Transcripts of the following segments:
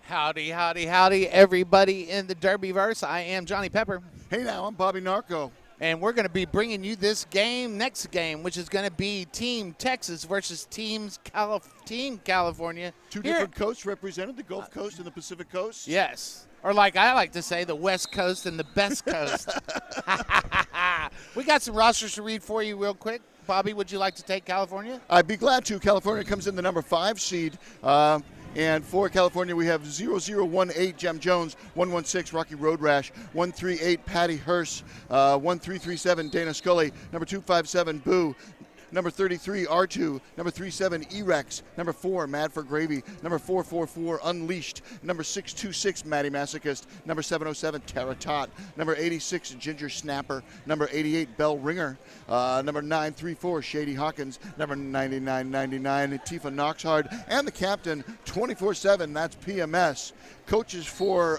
Howdy, howdy, howdy, everybody in the Derbyverse. I am Johnny Pepper. Hey now, I'm Bobby Narco. And we're going to be bringing you this next game, which is going to be Team Texas versus Team California. Two different coasts represented, the Gulf Coast and the Pacific Coast. Yes. Or like I like to say, the West Coast and the best coast. We got some rosters to read for you real quick. Bobby, would you like to take California? I'd be glad to. California comes in the number 5 seed. And for California, we have 0018 Jem Jones, 116 Rocky Road Rash, 138 Patty Hearst, 1337 Dana Scully, number 257 Boo, number 33 R2, number 37 E-Rex, number 4 Mad for Gravy, number 444 Unleashed, number 626 Maddie Masochist, number 707 Tara Tot, number 86 Ginger Snapper, number 88 Bell Ringer, number 934 Shady Hawkins, number 9999 Tifa Knoxhard, and the captain 24/7. That's PMS. Coaches for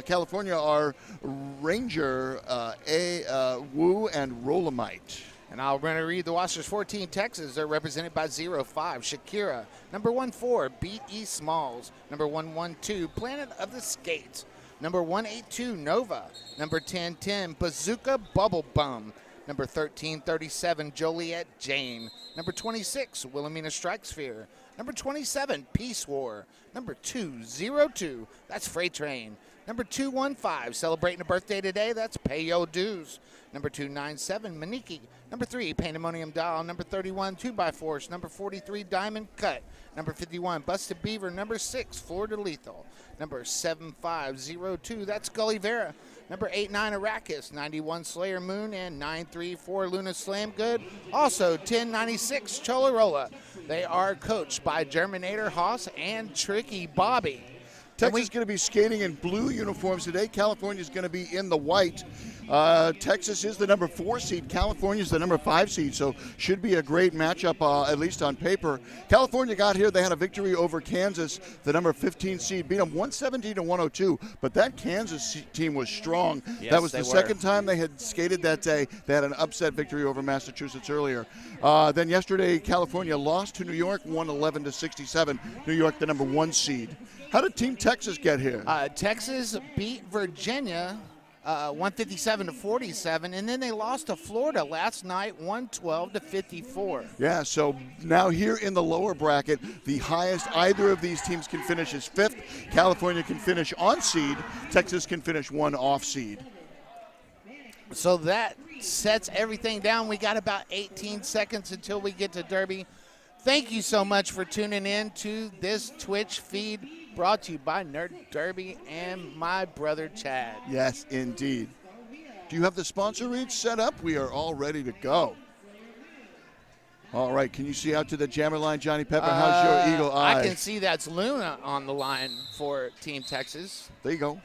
California are Ranger, Wu, and Rolamite. And I'll going to read the rosters for Team Texas. They're represented by 05 Shakira, number 14 Beat E Smalls, number 112 Planet of the Skates, number 182 Nova, number 1010 Bazooka Bubble Bum, number 1337 Joliet Jane, number 26 Wilhelmina Strike Sphere, number 27 Peace War, number 202 that's Freight Train, number 215 celebrating a birthday today, that's Pay Yo Dues, number 297 Maniki, number 3 Pandemonium Doll, number 31 2x4, number 43 Diamond Cut, number 51 Busted Beaver, number 6 Florida Lethal, number 7502 that's Gully Vera, number 89 Arrakis, 91 Slayer Moon, and 934 Luna Slam Good. Also 1096 Cholarola. They are coached by Germinator Haas and Tricky Bobby. Texas is going to be skating in blue uniforms today. California is going to be in the white. Texas is the number 4 seed. California is the number 5 seed, so should be a great matchup, at least on paper. California got here. They had a victory over Kansas, the number 15 seed. Beat them 117 to 102, but that Kansas team was strong. Yes, that was the second time they had skated that day. They had an upset victory over Massachusetts earlier. Then yesterday, California lost to New York, 111 to 67. New York, the number 1 seed. How did Team Texas get here? Texas beat Virginia 157 to 47, and then they lost to Florida last night 112 to 54. Yeah, so now here in the lower bracket, the highest either of these teams can finish is 5th. California can finish on seed. Texas can finish 1 off seed. So that sets everything down. We got about 18 seconds until we get to Derby. Thank you so much for tuning in to this Twitch feed brought to you by Nerd Derby and my brother Chad. Yes, indeed. Do you have the sponsor read set up? We are all ready to go. All right, can you see out to the jammer line, Johnny Pepper? How's your eagle eye? I can see that's Luna on the line for Team Texas. There you go.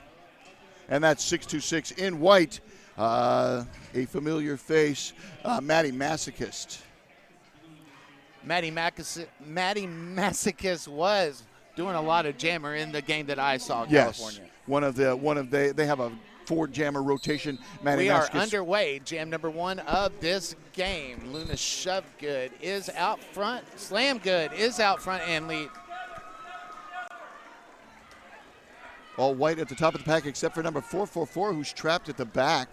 And that's 626 in white. A familiar face, Maddie Masochist. Maddie Masochist was doing a lot of jammer in the game that I saw. Yes, California. They have a 4 jammer rotation. Maddie we Masochist. are underway. Jam number 1 of this game. Luna Shove Good is out front. Slam Good is out front and lead. All white at the top of the pack except for number 444 who's trapped at the back.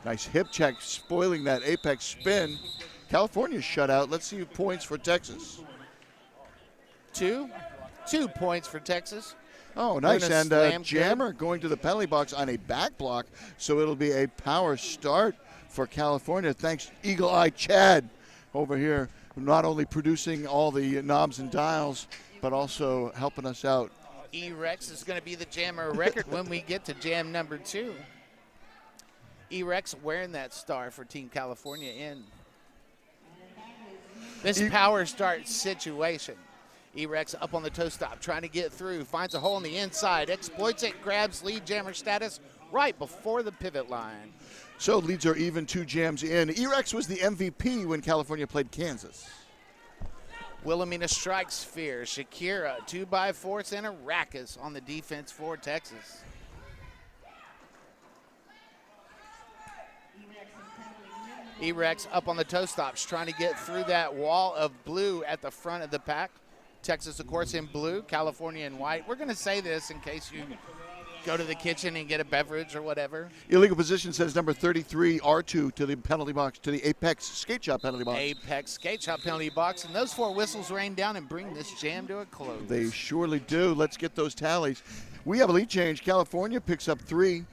Nice hip check spoiling that apex spin. California's shut out. Let's see points for Texas. 2 points for Texas. Oh, nice. Luna And jammer going to the penalty box on a back block, so it'll be a power start for California. Thanks, Eagle Eye Chad over here, not only producing all the knobs and dials, but also helping us out. E-Rex is going to be the jammer record when we get to jam number 2. E-Rex wearing that star for Team California in this power start situation. E-Rex up on the toe stop, trying to get through, finds a hole on the inside, exploits it, grabs lead jammer status right before the pivot line. So leads are even, 2 jams in. E-Rex was the MVP when California played Kansas. Wilhelmina Strike Sphere, Shakira, 2x4s, and Arrakis on the defense for Texas. E-Rex up on the toe stops, trying to get through that wall of blue at the front of the pack. Texas, of course, in blue, California in white. We're going to say this in case you go to the kitchen and get a beverage or whatever. Illegal position says number 33, R2 to the penalty box, to the Apex Skate Shop penalty box. Apex Skate Shop penalty box. And those 4 whistles rain down and bring this jam to a close. They surely do. Let's get those tallies. We have a lead change. California picks up 3.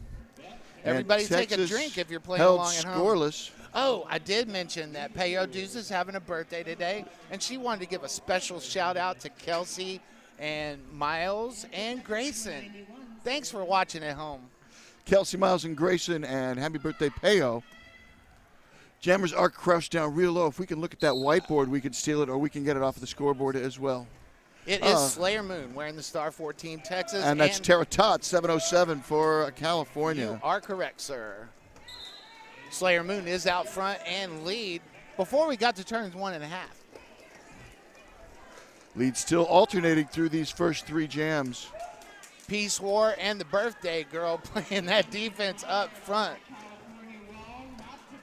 Everybody take a drink if you're playing along at home. Scoreless. Oh, I did mention that Peyo Deuce is having a birthday today, and she wanted to give a special shout-out to Kelsey and Miles and Grayson. Thanks for watching at home. Kelsey, Miles, and Grayson, and happy birthday, Peyo. Jammers are crouched down real low. If we can look at that whiteboard, we can steal it, or we can get it off of the scoreboard as well. It is Slayer Moon wearing the star for Team Texas. And that's Tara Tot, 707 for California. You are correct, sir. Slayer Moon is out front and lead before we got to turns 1.5. Lead still alternating through these first 3 jams. Peace War and the birthday girl playing that defense up front.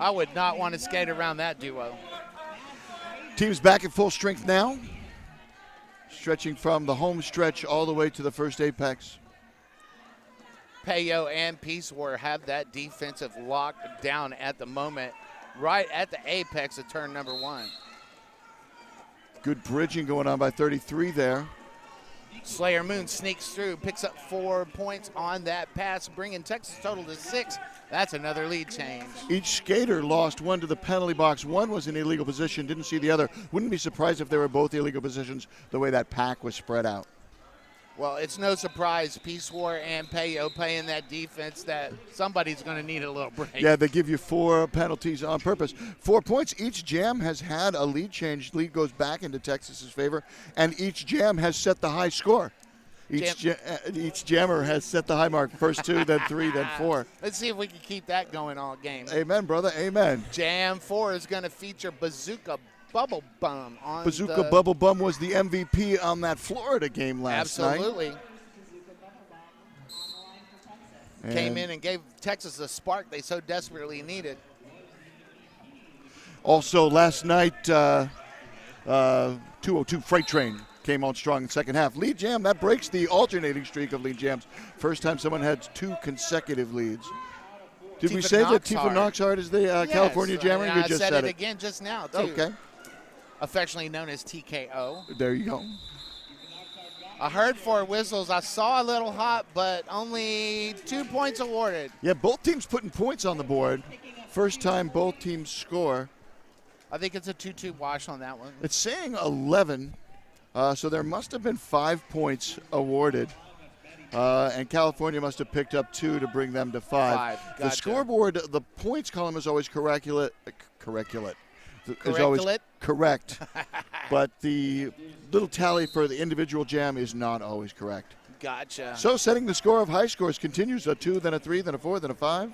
I would not want to skate around that duo. Team's back at full strength now. Stretching from the home stretch all the way to the first apex. Peyo and Peace War have that defensive lock down at the moment, right at the apex of turn number 1. Good bridging going on by 33 there. Slayer Moon sneaks through, picks up 4 points on that pass, bringing Texas total to 6. That's another lead change. Each skater lost 1 to the penalty box. 1 was in illegal position, didn't see the other. Wouldn't be surprised if they were both illegal positions the way that pack was spread out. Well, it's no surprise, Peace War and Peyo playing that defense, that somebody's going to need a little break. Yeah, they give you 4 penalties on purpose. 4 points. Each jam has had a lead change. Lead goes back into Texas's favor, and each jam has set the high score. Each jammer has set the high mark. First 2, then 3, then 4. Let's see if we can keep that going all game. Amen, brother. Amen. Jam 4 is going to feature Bazooka Bubble Bum on Bazooka Bubble Bum was the MVP on that Florida game last night. Absolutely. Came in and gave Texas a spark they so desperately needed. Also last night, 202 Freight Train came on strong in the second half. Lead jam, that breaks the alternating streak of lead jams. First time someone had 2 consecutive leads. Did we say that Tifa Knoxhart is the yes, California jammer? You just said it again just now, too. Okay. Affectionately known as TKO. There you go. I heard 4 whistles. I saw a little hot, but only 2 points awarded. Yeah, both teams putting points on the board. First time both teams score. I think it's a 2-2 wash on that one. It's saying 11, so there must have been 5 points awarded. And California must have picked up 2 to bring them to 5. Gotcha. The scoreboard, the points column is always correct, but the little tally for the individual jam is not always correct. Gotcha. So setting the score of high scores continues, a 2, then a 3, then a 4, then a 5.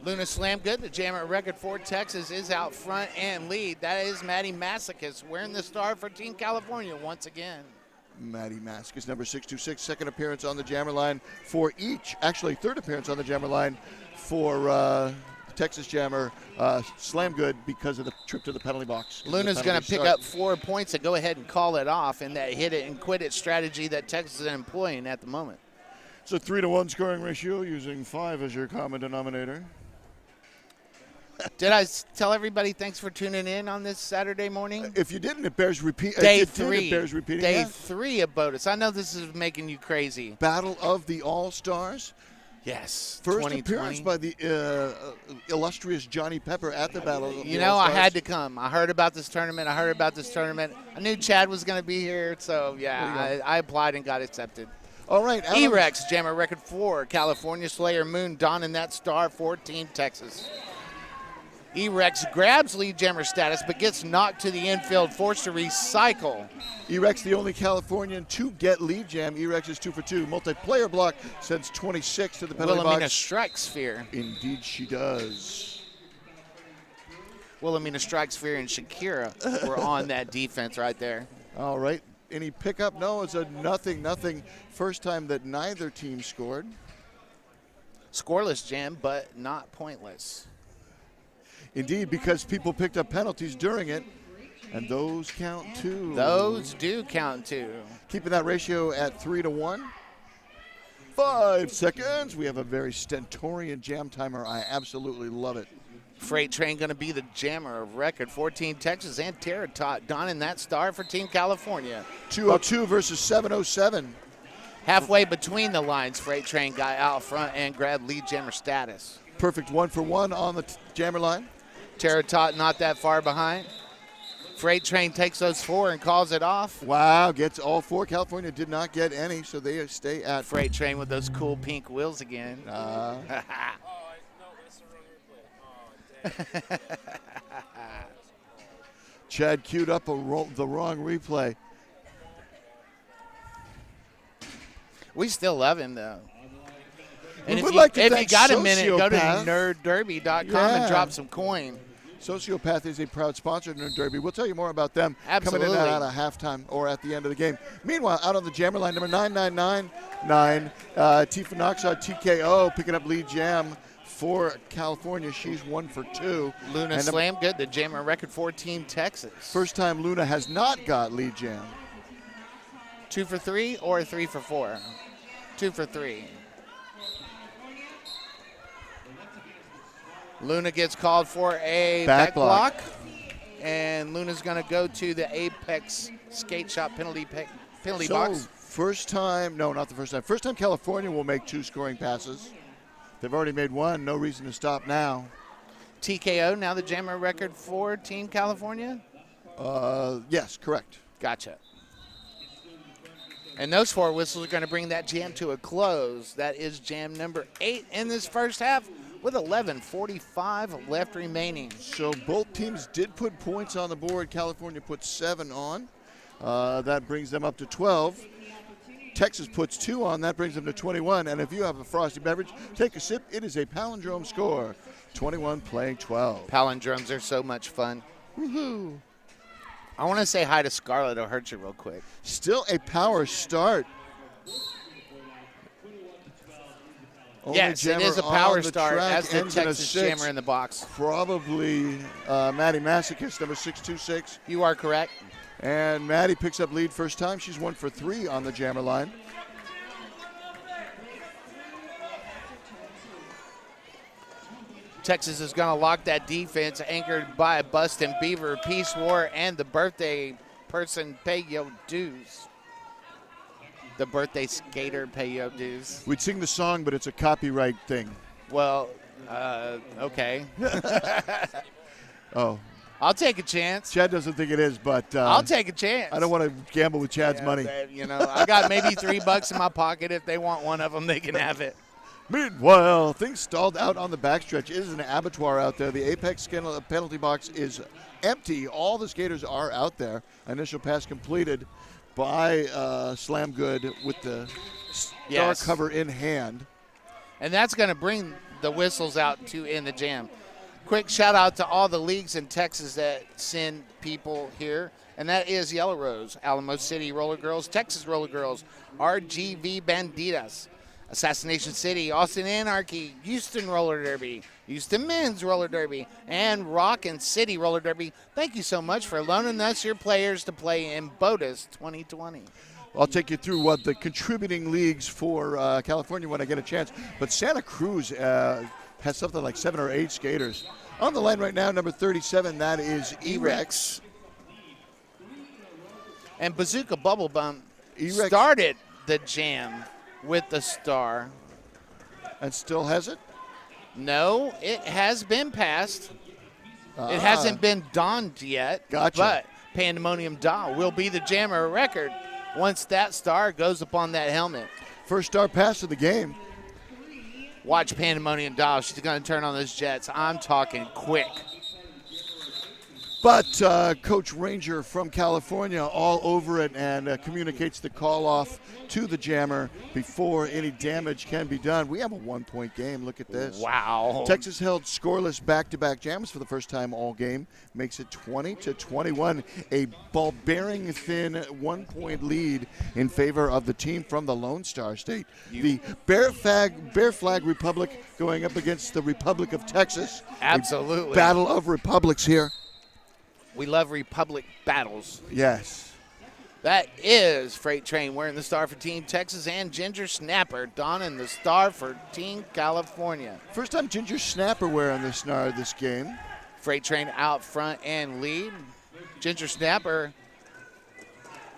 Luna Slam Good, the jammer at record for Texas, is out front and lead. That is Maddie Massacus wearing the star for Team California once again. Maddie Maskis, number 626, second appearance on the jammer line for each. Actually, third appearance on the jammer line for Texas jammer Slam Good because of the trip to the penalty box. Luna's going to pick up 4 points to go ahead and call it off in that hit it and quit it strategy that Texas is employing at the moment. It's a 3-to-1 scoring ratio using 5 as your common denominator. Did I tell everybody thanks for tuning in on this Saturday morning? If you didn't, it bears repeating. Day 3. It bears repeating. Day 3 of BOTAS. I know this is making you crazy. Battle of the All-Stars. Yes. First appearance by the illustrious Johnny Pepper at the Battle of the You know, All-Stars. I had to come. I heard about this tournament. I knew Chad was going to be here, so yeah, I applied and got accepted. All right. E-Rex, jammer record 4. California Slayer Moon donning that star for Team Texas. E-Rex grabs lead jammer status but gets knocked to the infield, forced to recycle. E-Rex, the only Californian to get lead jam. E-Rex is 2 for 2. Multiplayer block sends 26 to the penalty Wilhelmina box. Strike Sphere. Indeed she does. Wilhelmina Strike Sphere and Shakira were on that defense right there. All right. Any pickup? No, it's a nothing. First time that neither team scored. Scoreless jam, but not pointless. Indeed, because people picked up penalties during it. And those count too. Those do count too. Keeping that ratio at 3-1. 5 seconds. We have a very stentorian jam timer. I absolutely love it. Freight Train going to be the jammer of record. 14 Texas and Terra Tot donning that star for Team California. 202 versus 707. Halfway between the lines, Freight Train got out front and grabbed lead jammer status. Perfect 1-for-1 on the jammer line. Terra Tot not that far behind. Freight Train takes those 4 and calls it off. Wow, gets all 4. California did not get any, so they stay at Freight Train with those cool pink wheels again. Chad queued up the wrong replay. We still love him, though. And if you got a minute, go to nerdderby.com and drop some coin. Sociopath is a proud sponsor of Nerd Derby. We'll tell you more about them Absolutely. coming in and out of halftime or at the end of the game. Meanwhile, out on the jammer line, number 9999, Tifa Noxod TKO picking up lead jam for California. She's 1 for 2. Luna Slam good, the jammer record 14 Texas. First time Luna has not got lead jam. 2 for 3 or 3 for 4? 2 for 3. Luna gets called for a back block. And Luna's going to go to the Apex Skate Shop penalty box. First time, no, not the first time. First time California will make 2 scoring passes. They've already made 1. No reason to stop now. TKO, now the jammer record for Team California? Yes, correct. Gotcha. And those 4 whistles are going to bring that jam to a close. That is jam number 8 in this first half with 11:45 left remaining. So both teams did put points on the board. California put 7 on. That brings them up to 12. Texas puts 2 on. That brings them to 21. And if you have a frosty beverage, take a sip. It is a palindrome score. 21 playing 12. Palindromes are so much fun. Woohoo. I want to say hi to Scarlett O'Hurcher real quick. Still a power start. Yes, it is a power start as the Texas jammer in the box. Probably Maddie Masochist, number 626. You are correct. And Maddie picks up lead first time. She's 1 for 3 on the jammer line. Texas is going to lock that defense, anchored by Bustin' Beaver, Peace War, and the birthday person, Pay Yo Dues. The birthday skater, Pay Yo Dues. We'd sing the song, but it's a copyright thing. Well, okay. Oh. I'll take a chance. Chad doesn't think it is, but I'll take a chance. I don't want to gamble with Chad's money. You know, I got maybe $3 in my pocket. If they want one of them, they can have it. Meanwhile, things stalled out on the backstretch. It is an abattoir out there. The Apex penalty box is empty. All the skaters are out there. Initial pass completed by Slam Good with the star cover in hand. And that's going to bring the whistles out to in the jam. Quick shout out to all the leagues in Texas that send people here. And that is Yellow Rose, Alamo City Roller Girls, Texas Roller Girls, RGV Banditas, Assassination City, Austin Anarchy, Houston Roller Derby, Houston Men's Roller Derby, and Rockin' City Roller Derby. Thank you so much for loaning us your players to play in BOTAS 2020. I'll take you through what the contributing leagues for California when I get a chance. But Santa Cruz has something like 7 or 8 skaters. On the line right now, number 37, that is E-Rex. And Bazooka Bubble Bump started the jam with the star. And still has it? No, it has been passed. It hasn't been donned yet. Gotcha. But Pandemonium Doll will be the jammer record once that star goes upon that helmet. First star pass of the game. Watch Pandemonium Doll. She's going to turn on those jets. I'm talking quick. But Coach Ranger from California all over it and communicates the call off to the jammer before any damage can be done. We have a 1-point game. Look at this. Wow. Texas held scoreless back-to-back jams for the first time all game. Makes it 20-21. A ball-bearing thin 1-point lead in favor of the team from the Lone Star State. The Bear Flag Republic going up against the Republic of Texas. Absolutely. A battle of republics here. We love Republic battles. Yes. That is Freight Train wearing the star for Team Texas, and Ginger Snapper donning the star for Team California. First time Ginger Snapper wearing the star this game. Freight Train out front and lead. Ginger Snapper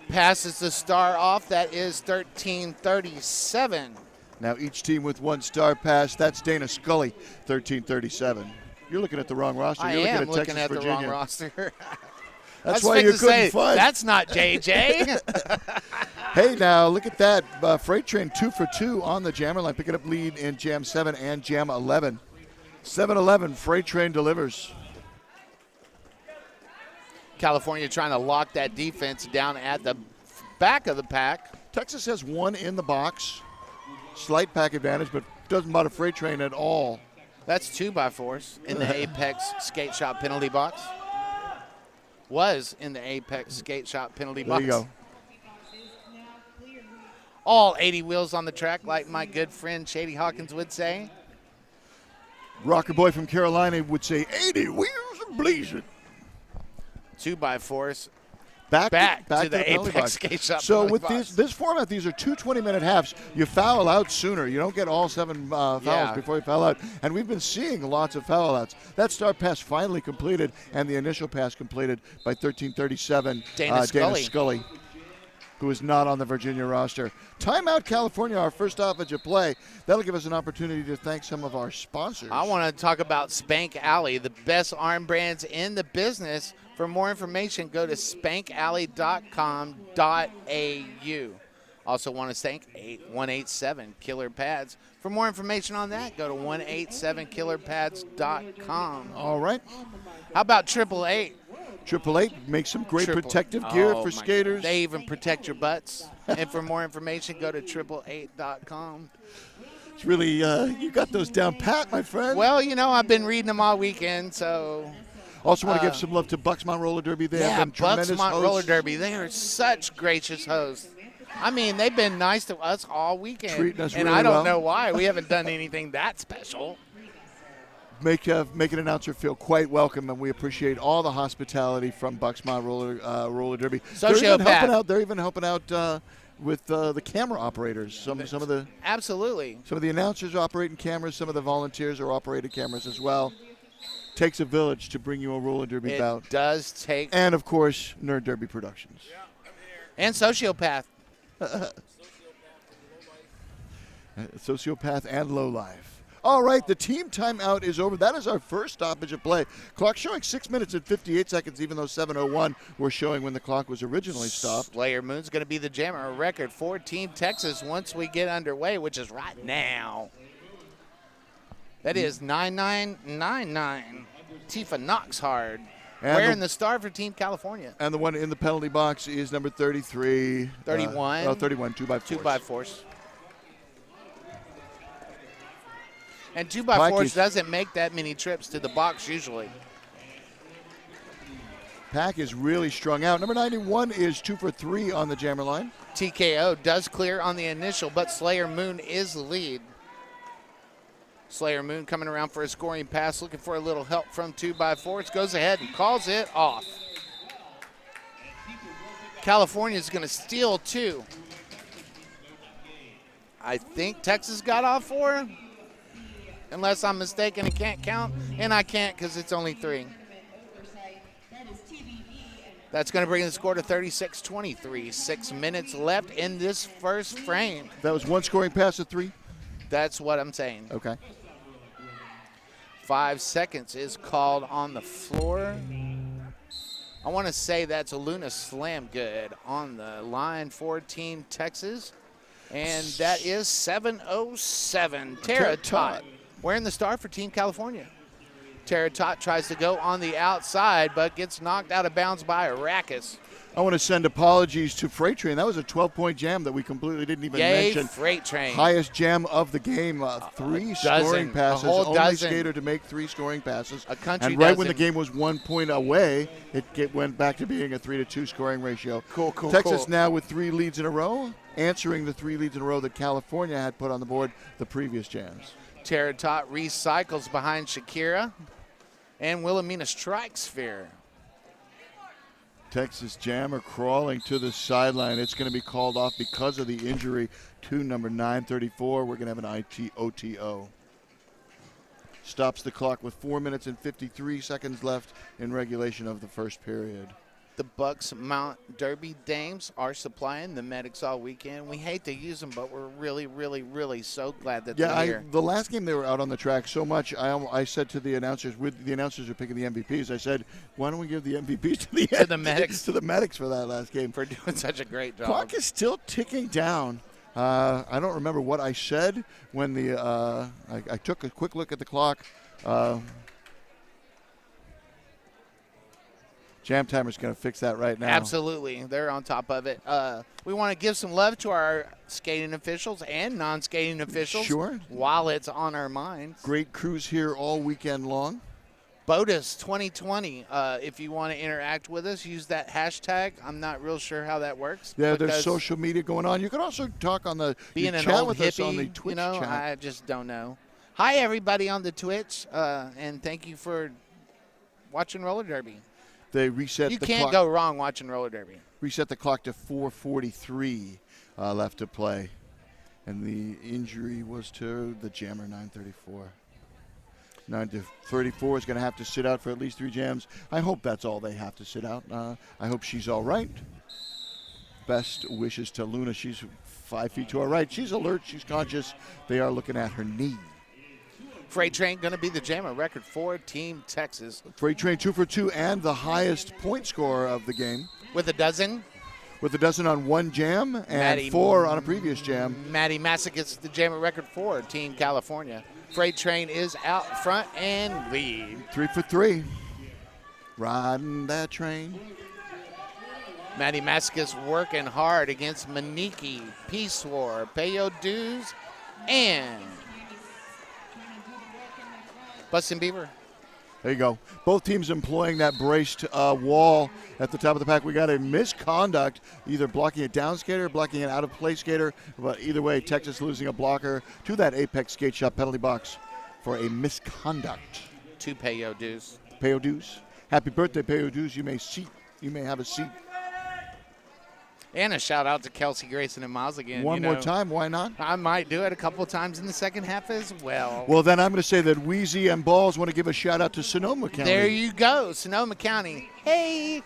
passes the star off. That is 13:37. Now each team with one star pass. That's Dana Scully, 13:37. You're looking at the wrong roster. I You're am looking looking Texas, at the Virginia. wrong roster. That's why you couldn't find. That's not JJ. Hey, now look at that. Freight Train 2 for 2 on the jammer line, picking up lead in Jam 7 and Jam 11. 7-11, Freight Train delivers. California trying to lock that defense down at the back of the pack. Texas has one in the box. Slight pack advantage, but doesn't bother Freight Train at all. That's 2x4s in the Apex Skate Shop penalty box. Was in the Apex Skate Shop penalty box. There you go. All 80 wheels on the track, like my good friend Shady Hawkins would say. Rocker Boy from Carolina would say 80 wheels are blazing. 2x4s. Back to the penalty Apex box. Skate Shop So penalty with box. this format, these are 2 20-minute halves. You foul out sooner. You don't get all 7 fouls Yeah. before you foul out. And we've been seeing lots of foul outs. That star pass finally completed, and the initial pass completed by 13:37. Dana Scully, who is not on the Virginia roster. Timeout California, our first stoppage of play. That'll give us an opportunity to thank some of our sponsors. I want to talk about Spank Alley, the best arm brands in the business. For more information, go to spankalley.com.au. Also want to thank 187 Killer Pads. For more information on that, go to 187killerpads.com. All right. How about 888? 888 makes some great protective gear for skaters. They even protect your butts. And for more information, go to 888.com. It's really, you got those down pat, my friend. Well, you know, I've been reading them all weekend, so. Also want to give some love to Bucksmont Roller Derby. They have been tremendous Bucksmont hosts. Roller Derby. They are such gracious hosts. I mean, they've been nice to us all weekend. Treating us and really I don't well. know why. We haven't done anything that special. Make an announcer feel quite welcome, and we appreciate all the hospitality from Bucksmont Roller Derby. Sociopath. They're even helping out with the camera operators. Some of the announcers are operating cameras. Some of the volunteers are operating cameras as well. Takes a village to bring you a roller derby bout. It does take. And of course, Nerd Derby Productions. And Sociopath. Sociopath and Lowlife. All right, the team timeout is over. That is our first stoppage of play. Clock showing 6 minutes and 58 seconds, even though 7:01 were showing when the clock was originally stopped. Slayer Moon's going to be the jammer record for Team Texas once we get underway, which is right now. That is 9999. Tifa Knox hard. And Wearing the star for Team California. And the one in the penalty box is number 33. 31. 31, 2x4. 2x4s. And 2x4s doesn't make that many trips to the box usually. Pack is really strung out. Number 91 is 2 for 3 on the jammer line. TKO does clear on the initial, but Slayer Moon is the lead. Slayer Moon coming around for a scoring pass, looking for a little help from 2x4s. Goes ahead and calls it off. California's going to steal 2. I think Texas got off 4. Unless I'm mistaken and can't count. And I can't because it's only 3. That's going to bring the score to 36-23. 6 minutes left in this first frame. That was one scoring pass of 3? That's what I'm saying. Okay. 5 seconds is called on the floor. I want to say that's a Luna Slam good on the line for Team Texas. And that is 7:07. Tara Tot wearing the star for Team California. Tara Tot tries to go on the outside, but gets knocked out of bounds by Arrakis. I want to send apologies to Freight Train. That was a 12-point jam that we completely didn't even mention. Freight Train. Highest jam of the game. 3 scoring passes. Only skater to make 3 scoring passes. And right when the game was 1 point away, it went back to being a 3-2 scoring ratio. Cool. Texas now with 3 leads in a row, answering the 3 leads in a row that California had put on the board the previous jams. Tara Tot recycles behind Shakira. And Wilhelmina strikes fair. Texas Jammer crawling to the sideline. It's going to be called off because of the injury to number 934. We're going to have an OTO. Stops the clock with 4 minutes and 53 seconds left in regulation of the first period. The Bucks Mount Derby Dames are supplying the medics all weekend. We hate to use them, but we're really, really, really so glad that they're here. The last game they were out on the track so much, I said to the announcers, with the announcers are picking the MVPs, I said, why don't we give the MVPs to the medics? To the medics for that last game. For doing such a great job. Clock is still ticking down. I don't remember what I said when I took a quick look at the clock. Jam Timer's going to fix that right now. Absolutely. They're on top of it. We want to give some love to our skating officials and non-skating officials. Sure. While it's on our minds. Great crews here all weekend long. BOTAS 2020. If you want to interact with us, use that hashtag. I'm not real sure how that works. Yeah, there's social media going on. You can also talk on the chat with us on the Twitch chat. I just don't know. Hi, everybody on the Twitch, and thank you for watching roller derby. They reset the clock. You can't go wrong watching roller derby. Reset the clock to 4:43 left to play. And the injury was to the Jammer 934. 934 is going to have to sit out for at least 3 jams. I hope that's all they have to sit out. I hope she's all right. Best wishes to Luna. She's 5 feet to our right. She's alert. She's conscious. They are looking at her knee. Freight Train going to be the Jammer record for Team Texas. Freight Train 2 for 2 and the highest point scorer of the game. With a dozen. With a dozen on one jam and 4 on a previous jam. Maddie Massa gets the Jammer record for Team California. Freight Train is out front and lead. 3 for 3. Riding that train. Maddie Mascus working hard against Maniki, Peace War, Payo Dues, and Bustin' Beaver. There you go. Both teams employing that braced wall at the top of the pack. We got a misconduct, either blocking a down skater or blocking an out-of-play skater. But either way, Texas losing a blocker to that Apex Skate Shop penalty box for a misconduct. 2 Payo Dues. Payo Dues. Happy birthday, Payo Dues. You may have a seat. And a shout out to Kelsey Grayson and Miles again. One more time, why not? I might do it a couple times in the second half as well. Well, then I'm going to say that Wheezy and Balls want to give a shout out to Sonoma County. There you go, Sonoma County. Hey!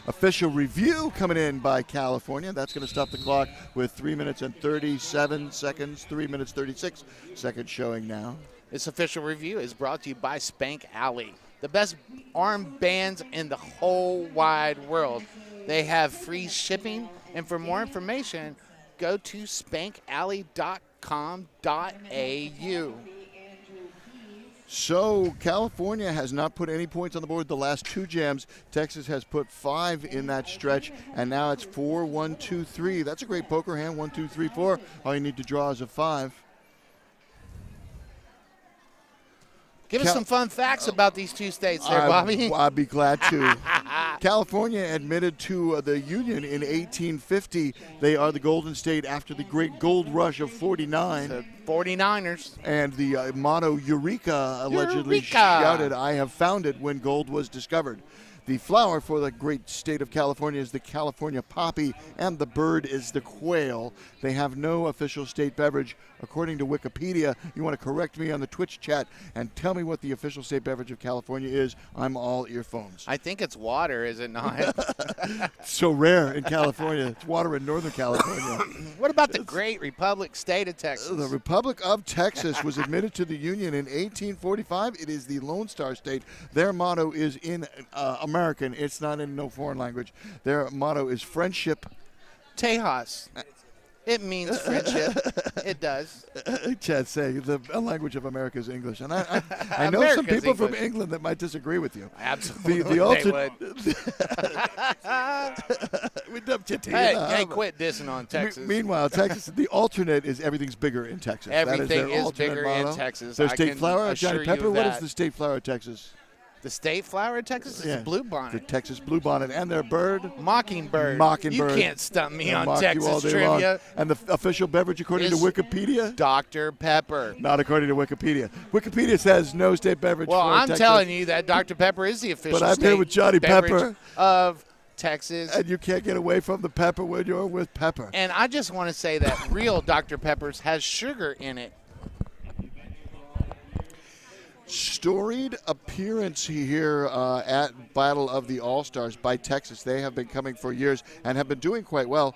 Official review coming in by California. That's going to stop the clock with 3 minutes and 37 seconds, 3 minutes 36 seconds showing now. This official review is brought to you by Spank Alley. The best arm bands in the whole wide world. They have free shipping, and for more information, go to spankalley.com.au. So California has not put any points on the board the last 2 jams. Texas has put 5 in that stretch, and now it's 4, 1, 2, 3. That's a great poker hand. 1, 2, 3, 4. All you need to draw is a 5. Give us some fun facts about these 2 states there, Bobby. I'd be glad to. California admitted to the Union in 1850. They are the Golden State after the great gold rush of 49. The 49ers. And the motto Eureka allegedly shouted, I have found it, when gold was discovered. The flower for the great state of California is the California poppy, and the bird is the quail. They have no official state beverage. According to Wikipedia, you want to correct me on the Twitch chat and tell me what the official state beverage of California is. I'm all earphones. I think it's water, is it not? So rare in California. It's water in Northern California. What about the great Republic state of Texas? The Republic of Texas was admitted to the Union in 1845. It is the Lone Star State. Their motto is in American. It's not in no foreign language. Their motto is friendship. Tejas. It means friendship. It does. Chad say the language of America is English, and I know some people from England that might disagree with you. Absolutely, the ultimate. Hey, quit dissing on Texas. Meanwhile, Texas, the alternate is everything's bigger in Texas. Everything is bigger in Texas. Their state flower, Johnny Pepper. What is the state flower of Texas? The state flower of Texas is Yeah, a blue The bonnet. Texas bluebonnet and their bird. Mockingbird. Mockingbird. You can't stump me They'll on mock you all Texas day trivia. long. And the official beverage, according to Is Wikipedia? Dr. Pepper. Not according to Wikipedia. Wikipedia says no state beverage Well, for I'm Texas. telling you that Dr. Pepper is the official But I'm here state with Johnny beverage Pepper. of Texas. And you can't get away from the pepper when you're with Pepper. And I just want to say that real Dr. Pepper's has sugar in it. Storied appearance here at Battle of the All-Stars by Texas. They have been coming for years and have been doing quite well.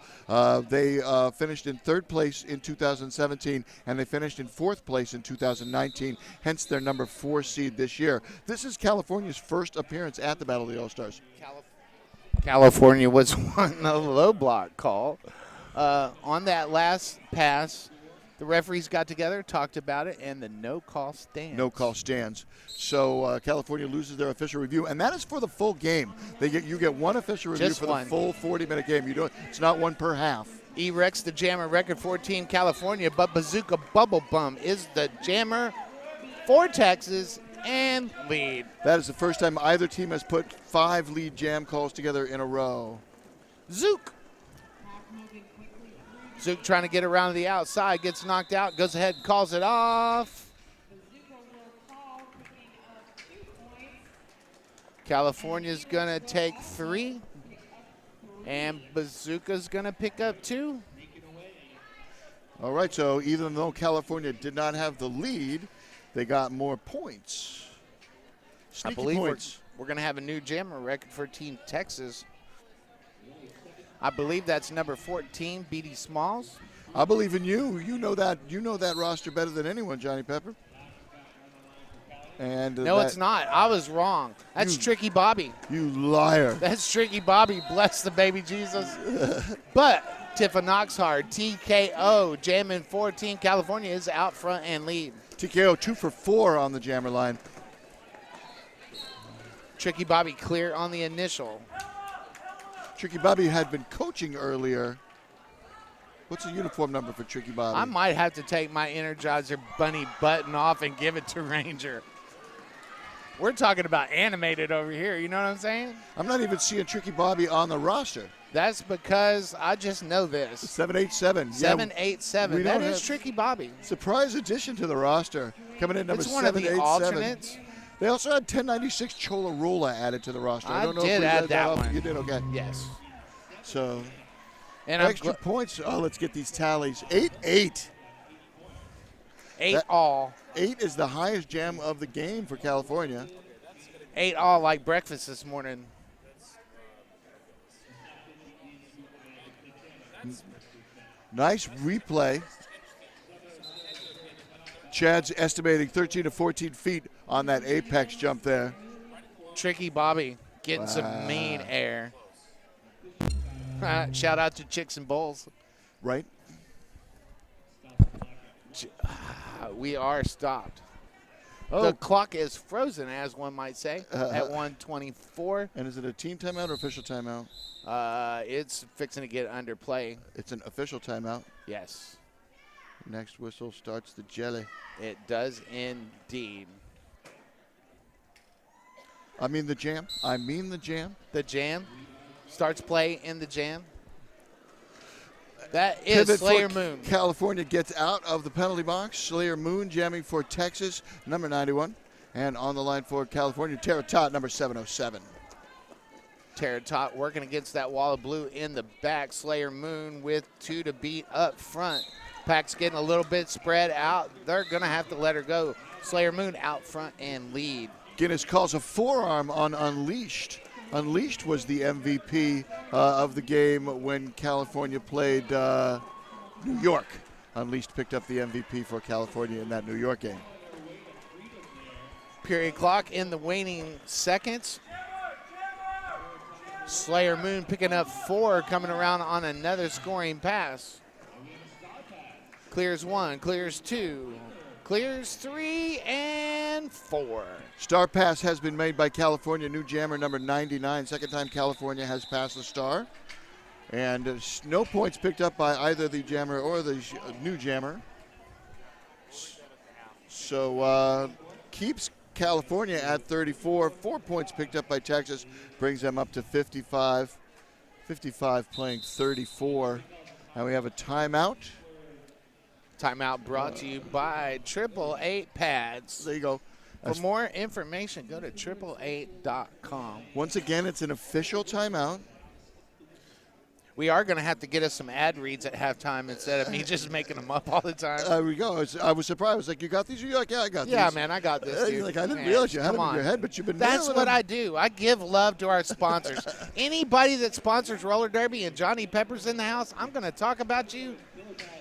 They finished in third place in 2017, and they finished in fourth place in 2019, hence their number 4 seed this year. This is California's first appearance at the Battle of the All-Stars. California was wanting a low block call. On that last pass, the referees got together, talked about it, and the no call stands. No call stands. So California loses their official review, and that is for the full game. You get one official review Just for one. the full 40-minute game. It's not one per half. E-Rex the Jammer, record 14 California, but Bazooka Bubble Bum is the Jammer for Texas and lead. That is the first time either team has put 5 lead jam calls together in a row. Zook. Zook trying to get around to the outside, gets knocked out, goes ahead and calls it off. California's going to take 3, and Bazooka's going to pick up 2. All right, so even though California did not have the lead, they got more points. I Sneaky believe points. we're going to have a new Jammer record for Team Texas. I believe that's number 14, B.D. Smalls. I believe in you. You know that roster better than anyone, Johnny Pepper. And No, it's not. I was wrong. That's Tricky Bobby. You liar. That's Tricky Bobby. Bless the baby Jesus. But Tifa Knoxhard, TKO, jamming 14. California is out front and lead. TKO 2 for 4 on the jammer line. Tricky Bobby clear on the initial. Tricky Bobby had been coaching earlier. What's the uniform number for Tricky Bobby? I might have to take my Energizer Bunny button off and give it to Ranger. We're talking about animated over here, you know what I'm saying? I'm not even seeing Tricky Bobby on the roster. That's because I just know this. 787. 787. we That don't is have- Tricky Bobby. Surprise addition to the roster. Coming in number It's one of the 787. alternates. They also had 1096 Cholarola added to the roster. I don't know did if we add read that off. one. You did, okay. Yes. So, And I'm extra points. Oh, let's get these tallies. 8-8. 8 all. 8 is the highest jam of the game for California. 8 all like breakfast this morning. Nice replay. Chad's estimating 13 to 14 feet on that apex jump there. Tricky Bobby getting some mean air. Shout out to Chicks and Bulls. Right? We are stopped. Oh. The clock is frozen, as one might say, at 1:24. And is it a team timeout or official timeout? It's fixing to get under play. It's an official timeout. Yes, Next whistle starts the jelly. it does indeed. I mean the jam. The jam starts play in the jam. That is Pivot Slayer for Moon. California gets out of the penalty box. Slayer Moon jamming for Texas, number 91. And on the line for California, Tara Tot, number 707. Tara Tot working against that wall of blue in the back. Slayer Moon with 2 to beat up front. Pack's getting a little bit spread out. They're going to have to let her go. Slayer Moon out front and lead. Guinness calls a forearm on Unleashed. Unleashed was the MVP of the game when California played New York. Unleashed picked up the MVP for California in that New York game. Period clock in the waning seconds. Slayer Moon picking up 4, coming around on another scoring pass. Clears 1, clears 2, clears 3, and 4. Star pass has been made by California, new jammer number 99. Second time California has passed the star. And no points picked up by either the jammer or the new jammer. So keeps California at 34. 4 points picked up by Texas brings them up to 55. 55 playing 34. And we have a timeout. Timeout brought to you by 888 Pads. There you go. For more information, go to 888.com. Once again, it's an official timeout. We are going to have to get us some ad reads at halftime instead of me just making them up all the time. There we go. I was surprised. I was like, you got these? You're like, yeah, I got these. Yeah, man, I got this, dude. You're like, I didn't realize you had them in your head, but you've been That's nailing what them. I do. I give love to our sponsors. Anybody that sponsors Roller Derby and Johnny Pepper's in the house, I'm going to talk about you.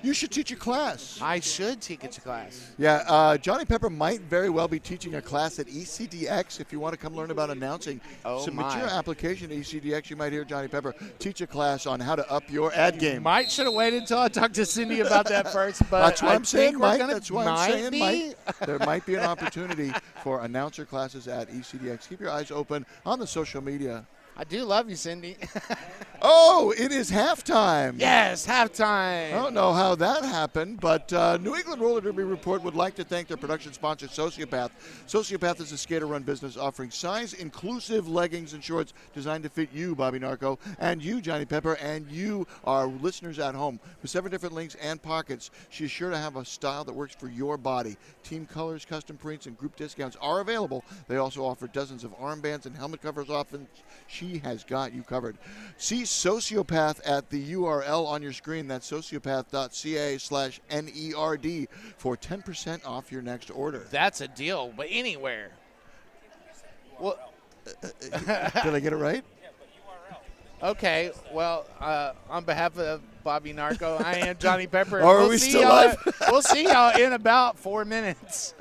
You should teach a class. I should teach a class. Yeah, Johnny Pepper might very well be teaching a class at ECDX. If you want to come learn about announcing, submit your application to ECDX. You might hear Johnny Pepper teach a class on how to up your ad game. Might should have waited until I talked to Cindy about that first, but that's what I'm saying, Mike. That's what I'm saying, Mike. There might be an opportunity for announcer classes at ECDX. Keep your eyes open on the social media. I do love you, Cindy. Oh, it is halftime. Yes, halftime. I don't know how that happened, but New England Roller Derby Report would like to thank their production sponsor, Sociopath. Sociopath is a skater-run business offering size-inclusive leggings and shorts designed to fit you, Bobby Narco, and you, Johnny Pepper, and you, our listeners at home. With 7 different lengths and pockets, she is sure to have a style that works for your body. Team colors, custom prints, and group discounts are available. They also offer dozens of armbands and helmet covers options. She has got you covered. See Sociopath at the URL on your screen. That's sociopath.ca/NERD for 10% off your next order. That's a deal, but anywhere. Well, did I get it right? Okay, well, on behalf of Bobby Narco, I am Johnny Pepper. Or are we still live? We'll see y'all in about 4 minutes.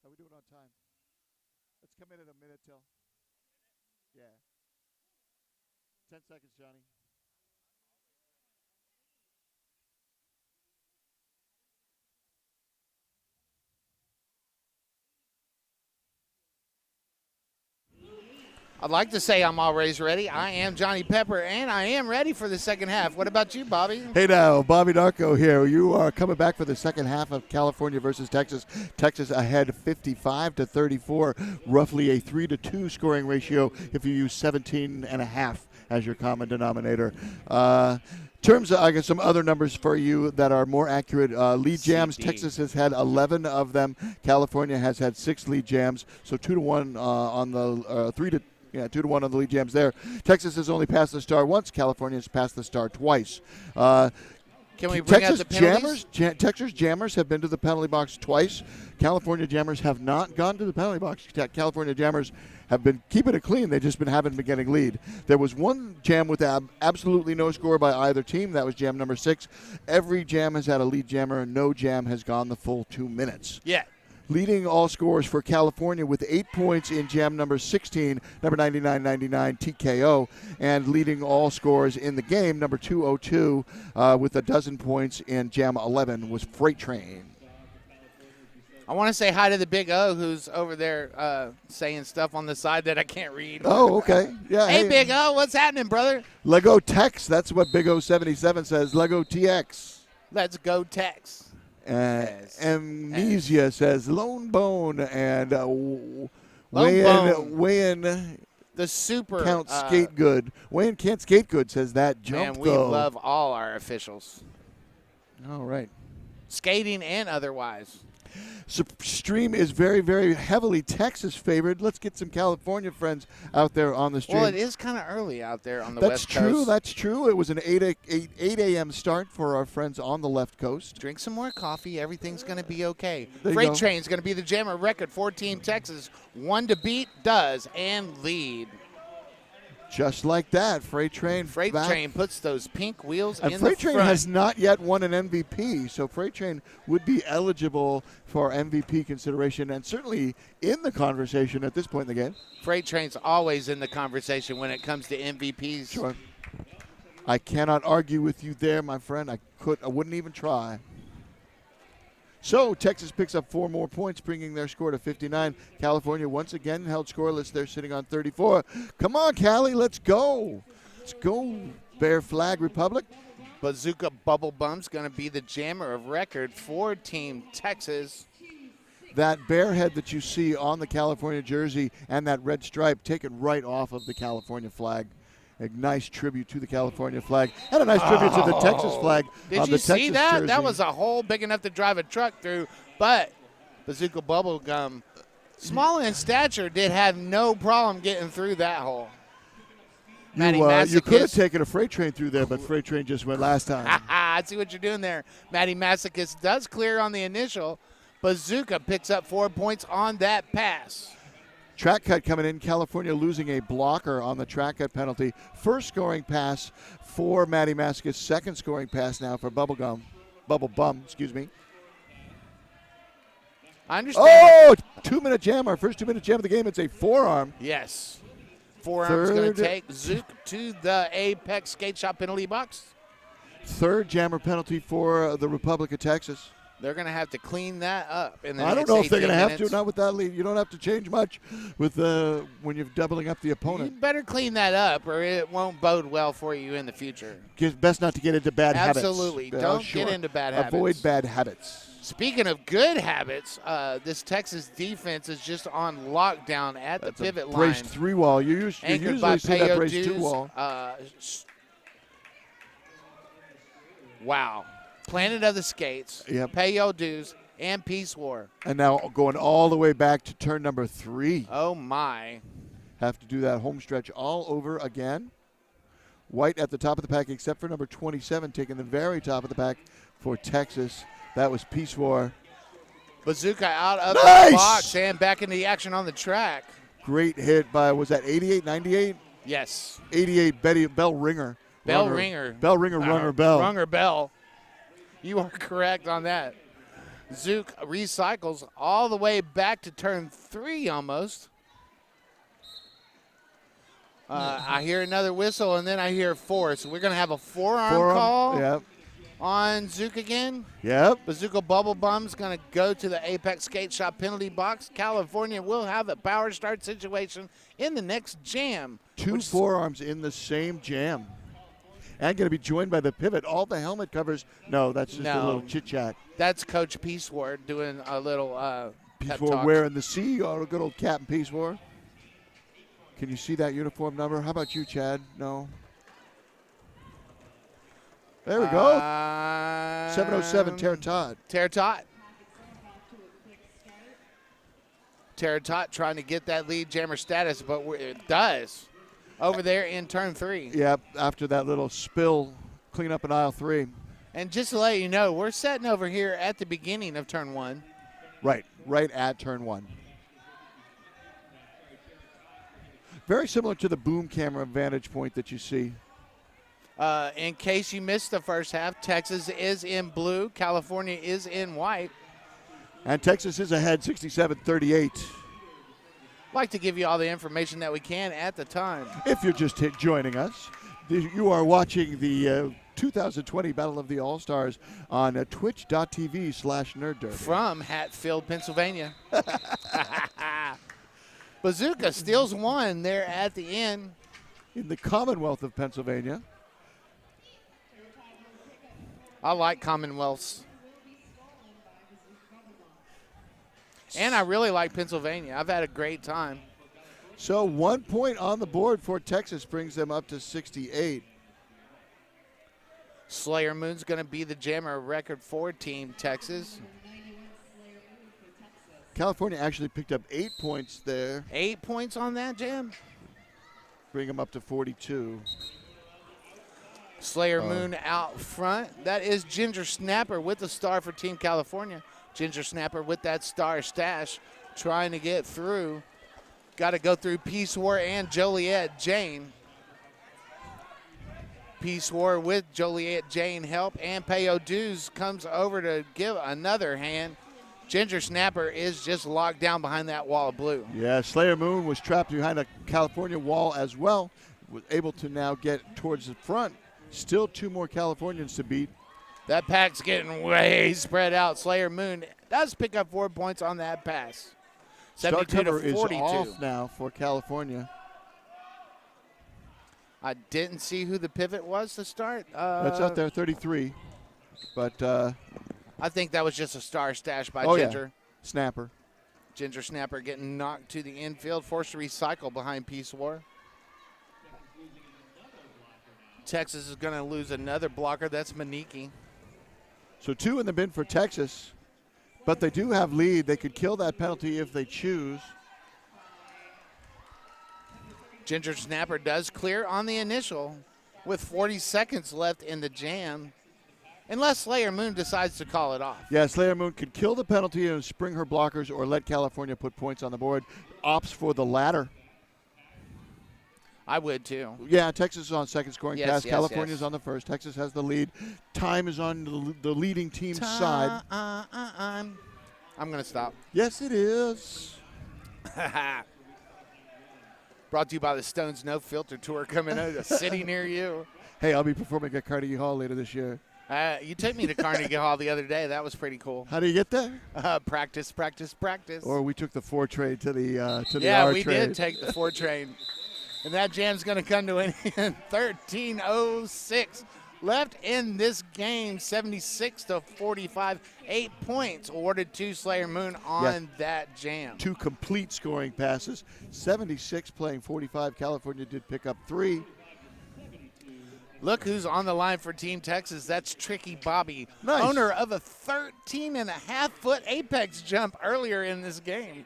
How we doing on time? Let's come in at a minute till. Yeah. 10 seconds, Johnny. I'd like to say I'm always ready. I am Johnny Pepper, and I am ready for the second half. What about you, Bobby? Hey now, Bobby Darko here. You are coming back for the second half of California versus Texas. Texas ahead 55-34, roughly a 3-2 scoring ratio if you use 17.5 as your common denominator. Terms of, I guess, some other numbers for you that are more accurate. Lead jams, Texas has had 11 of them. California has had 6 lead jams, so 2-1 on the 2-1 on the lead jams there. Texas has only passed the star once. California has passed the star twice. Can we bring out the penalties? Texas Jammers have been to the penalty box twice. California Jammers have not gone to the penalty box. California Jammers have been keeping it clean. They just haven't been getting lead. There was one jam with absolutely no score by either team. That was jam number 6. Every jam has had a lead jammer, and no jam has gone the full 2 minutes. Yeah. Leading all scores for California with 8 points in jam number 16, number 9999 TKO, and leading all scores in the game, number 202 with 12 points in jam 11 was Freight Train. I want to say hi to the Big O who's over there saying stuff on the side that I can't read. Oh, okay. Yeah. Hey, Big O, what's happening, brother? Lego Tex, that's what Big O 77 says. Lego TX. Let's go Tex. Amnesia says Lone Bone and Wayan the super Count Skate Good. Wayan Can't Skate Good says that jump. Man, we love all our officials. All right. Skating and otherwise. Stream is very, very heavily Texas favored. Let's get some California friends out there on the stream. Well, it is kind of early out there on the West Coast. That's true. It was an 8 a.m. start for our friends on the left coast. Drink some more coffee. Everything's going to be okay. There Freight Train's going to be the jammer record for Team Texas. 1 to beat, does, and lead. Just like that, Freight Train. Freight Train puts those pink wheels in the front. Freight Train has not yet won an MVP, so Freight Train would be eligible for MVP consideration and certainly in the conversation at this point in the game. Freight Train's always in the conversation when it comes to MVPs. Sure. I cannot argue with you there, my friend. I wouldn't even try. So Texas picks up 4 more points, bringing their score to 59. California once again held scoreless. They're sitting on 34. Come on, Cali, let's go. Let's go, Bear Flag Republic. Bazooka Bubble Bump's going to be the jammer of record for Team Texas. That bear head that you see on the California jersey and that red stripe taken right off of the California flag. A nice tribute to the California flag and a nice tribute to the Texas flag. Did you see that? Jersey. That was a hole big enough to drive a truck through, but Bazooka Bubblegum, small in stature, did have no problem getting through that hole. You could have taken a Freight Train through there, but Freight Train just went last time. I see what you're doing there. Matty Massacus does clear on the initial. Bazooka picks up 4 points on that pass. Track cut coming in. California losing a blocker on the track cut penalty. First scoring pass for Matty Massacus. Second scoring pass now for Bubble Bum, excuse me. I understand. Oh, 2-minute jam. Our first 2-minute jam of the game. It's a forearm. Yes. Forearm's going to take Zook to the Apex Skate Shop penalty box. Third jammer penalty for the Republic of Texas. They're going to have to clean that up in the I next don't know if they're going to have minutes. to. Not with that lead. You don't have to change much with when you're doubling up the opponent. You better clean that up, or it won't bode well for you in the future. Best not to get into bad habits. Absolutely. Don't get into bad habits. Avoid bad habits. Speaking of good habits, this Texas defense is just on lockdown at the pivot line. Braced 3-wall. You usually see that braced 2-wall. Wow. Planet of the Skates, yep. Pay Your Dues, and Peace War. And now going all the way back to turn number 3. Oh, my. Have to do that home stretch all over again. White at the top of the pack, except for number 27, taking the very top of the pack for Texas. That was Peace War. Bazooka out of the box and back into the action on the track. Great hit by, was that 88, 98? Yes. 88, Bell Ringer. Bell Ringer. Bell Ringer, Runger Bell. Runger Bell. You are correct on that. Zook recycles all the way back to turn 3 almost. I hear another whistle, and then I hear 4. So we're going to have a forearm call. Yep. on Zook again. Yep. Bazooka Bubble Bum's going to go to the Apex Skate Shop penalty box. California will have a power start situation in the next jam. Two forearms in the same jam. And going to be joined by the pivot. All the helmet covers. No, that's just a little chit-chat. That's Coach Peace War doing a little Peace War wearing the C. Oh, good old Captain Peace War. Can you see that uniform number? How about you, Chad? No. There we go. 707, Tara Todd. Tara Todd. Tara Todd trying to get that lead jammer status, but it does. Over there in turn 3. Yep, after that little spill, clean up in aisle 3. And just to let you know, we're sitting over here at the beginning of turn 1. Right at turn 1. Very similar to the boom camera vantage point that you see. In case you missed the first half, Texas is in blue. California is in white. And Texas is ahead 67-38. Like to give you all the information that we can at the time. If you're just joining us, you are watching the 2020 Battle of the All-Stars on twitch.tv/nerdderby. From Hatfield, Pennsylvania. Bazooka steals one there at the end. In the Commonwealth of Pennsylvania. I like Commonwealths. And I really like Pennsylvania. I've had a great time. So 1 point on the board for Texas brings them up to 68. Slayer Moon's going to be the jammer record for Team Texas. California actually picked up 8 points there. 8 points on that jam? Bring them up to 42. Slayer Moon out front. That is Ginger Snapper with the star for Team California. Ginger Snapper with that star stash trying to get through. Got to go through Peace War and Joliet Jane. Peace War with Joliet Jane help, and Payo Dews comes over to give another hand. Ginger Snapper is just locked down behind that wall of blue. Yeah, Slayer Moon was trapped behind a California wall as well. Was able to now get towards the front. Still 2 more Californians to beat. That pack's getting way spread out. Slayer Moon does pick up 4 points on that pass. Start 72 cover to 42. is off now for California. I didn't see who the pivot was to start. That's out there, 33. But I think that was just a star stash by Ginger. Yeah. Snapper. Ginger Snapper getting knocked to the infield, forced to recycle behind Peace War. Texas is going to lose another blocker. That's Maniki. So 2 in the bin for Texas, but they do have lead. They could kill that penalty if they choose. Ginger Snapper does clear on the initial with 40 seconds left in the jam, unless Slayer Moon decides to call it off. Yeah, Slayer Moon could kill the penalty and spring her blockers or let California put points on the board. Opts for the latter. I would too. Yeah, Texas is on second scoring pass. Yes, California's on the first. Texas has the lead. Time is on the leading team's side. I'm going to stop. Yes, it is. Brought to you by the Stones No Filter Tour coming out of a city near you. Hey, I'll be performing at Carnegie Hall later this year. You took me to Carnegie Hall the other day. That was pretty cool. How do you get there? Practice. Or we took the 4 train to the R train. Yeah, we did take the 4 train. And that jam's going to come to an end. 13:06 left in this game. 76 to 45. 8 points awarded to Slayer Moon on that jam. 2 complete scoring passes. 76 playing 45. California did pick up 3. Look who's on the line for Team Texas. That's Tricky Bobby, nice. Owner of a 13.5-foot apex jump earlier in this game.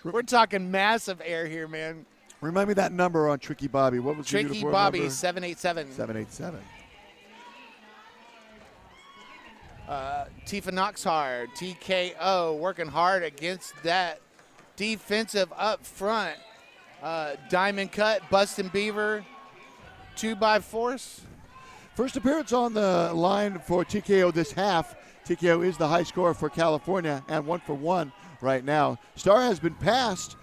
We're talking massive air here, man. Remind me that number on Tricky Bobby. What was the Tricky uniform Bobby, number? 787. 787. Tifa Knoxhard, TKO, working hard against that defensive up front. Diamond Cut, Bustin' Beaver, 2x4. First appearance on the line for TKO this half. TKO is the high scorer for California and 1 for 1 right now. Star has been passed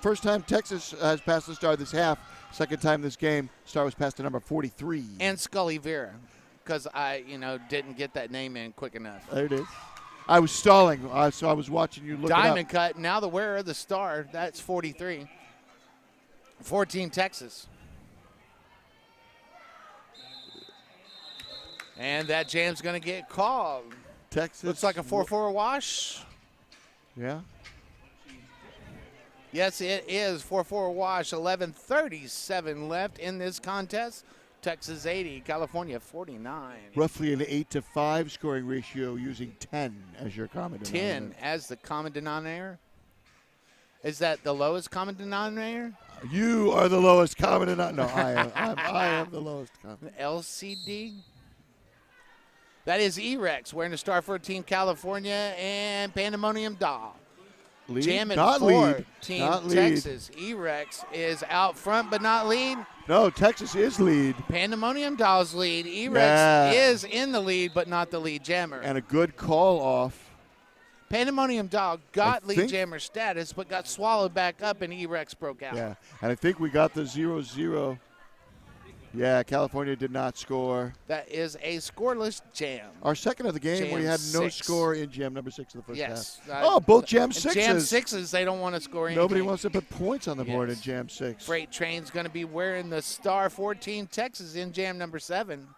First time Texas has passed the star this half. Second time this game, star was passed to number 43. And Scully Vera, because I, didn't get that name in quick enough. There it is. I was stalling, so I was watching you look Diamond it up. cut, now the wearer of the star, that's 43. 14 Texas. And that jam's going to get called. Texas. Looks like a 4-4 wash. Yeah. Yes, it is 4-4 wash. 11:37 left in this contest. Texas 80, California 49. Roughly an 8-5 scoring ratio using 10 as your common denominator. 10 as the common denominator. Is that the lowest common denominator? You are the lowest common denominator. No, I am the lowest common. LCD. That is E-Rex wearing the star for Team California and Pandemonium Doll. Lead? Jamming Not for lead. Team Not lead. Texas. E-Rex is out front but not lead. No, Texas is lead. Pandemonium Doll's lead. E-Rex Yeah. is in the lead but not the lead jammer. And a good call off. Pandemonium Doll got I lead think- jammer status but got swallowed back up and E-Rex broke out. Yeah, and I think we got the 0-0. Yeah, California did not score. That is a scoreless jam. Our second of the game, Jam we had no 6. score in jam number 6 of the first Yes. half. Oh, both jam And sixes. Jam 6s, they don't want to score anything. Nobody wants to put points on the board Yes. in jam 6. Freight Train's going to be wearing the star 14 Texas in jam number 7.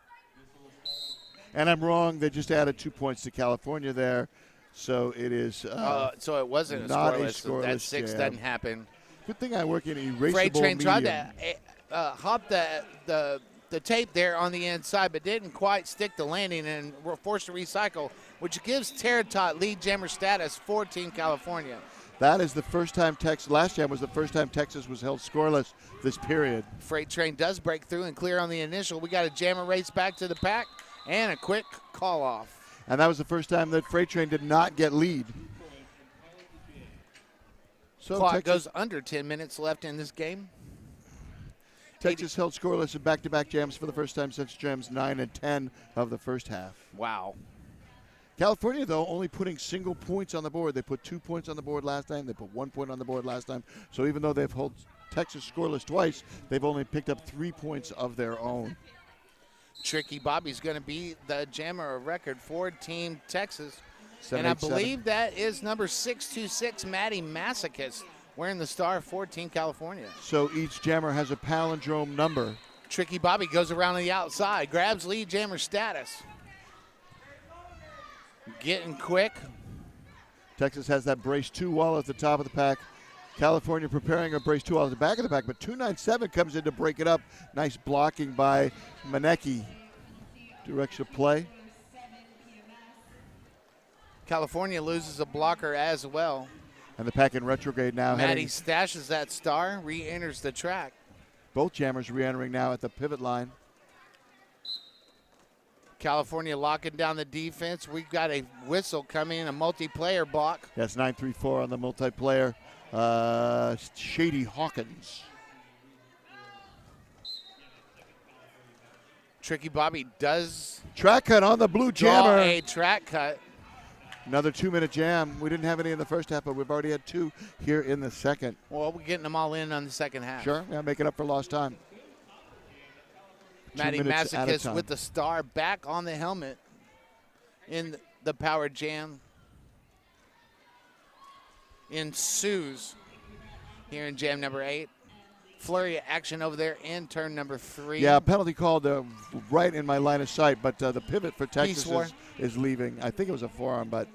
And I'm wrong. They just added 2 points to California there. So it is So it wasn't a not a scoreless. That scoreless 6 jam. doesn't happen. good thing I work in erasable Freight Train medium. tried to hop the tape there on the inside, but didn't quite stick the landing and were forced to recycle, which gives Terratot lead jammer status for Team California. That is the first time last jam was the first time Texas was held scoreless this period. Freight Train does break through and clear on the initial. We got a jammer race back to the pack and a quick call off. And that was the first time that Freight Train did not get lead. So Clock Texas, goes under 10 minutes left in this game. Texas held scoreless in back-to-back jams for the first time since jams 9 and 10 of the first half. Wow. California, though, only putting single points on the board. They put 2 points on the board last time. They put 1 point on the board last time. So even though they've held Texas scoreless twice, they've only picked up 3 points of their own. Tricky Bobby's going to be the jammer of record for Team Texas. 7, And I 8, 7. believe that is number 626, Maddie Masochist, wearing the star for Team California. So each jammer has a palindrome number. Tricky Bobby goes around on the outside, grabs lead jammer status. Getting quick. Texas has that brace 2 wall at the top of the pack. California preparing a brace 2 wall at the back of the pack, but 297 comes in to break it up. Nice blocking by Manecki. Direction of play. California loses a blocker as well. And the pack in retrograde now. Maddie stashes that star, re-enters the track. Both jammers re-entering now at the pivot line. California locking down the defense. We've got a whistle coming, a multiplayer block. That's 9-3-4 on the multiplayer. Shady Hawkins. Tricky Bobby does Track cut on the blue draw jammer. a track cut. Another 2-minute jam. We didn't have any in the first half, but we've already had 2 here in the second. Well, we're getting them all in on the second half. Sure, yeah, making up for lost time. Maddie 2 minutes at a Masochist time. with the star back on the helmet in the power jam. Ensues here in jam number 8. Flurry of action over there in turn number 3. Yeah, penalty called right in my line of sight, but the pivot for Texas Peace war. is leaving. I think it was a forearm, but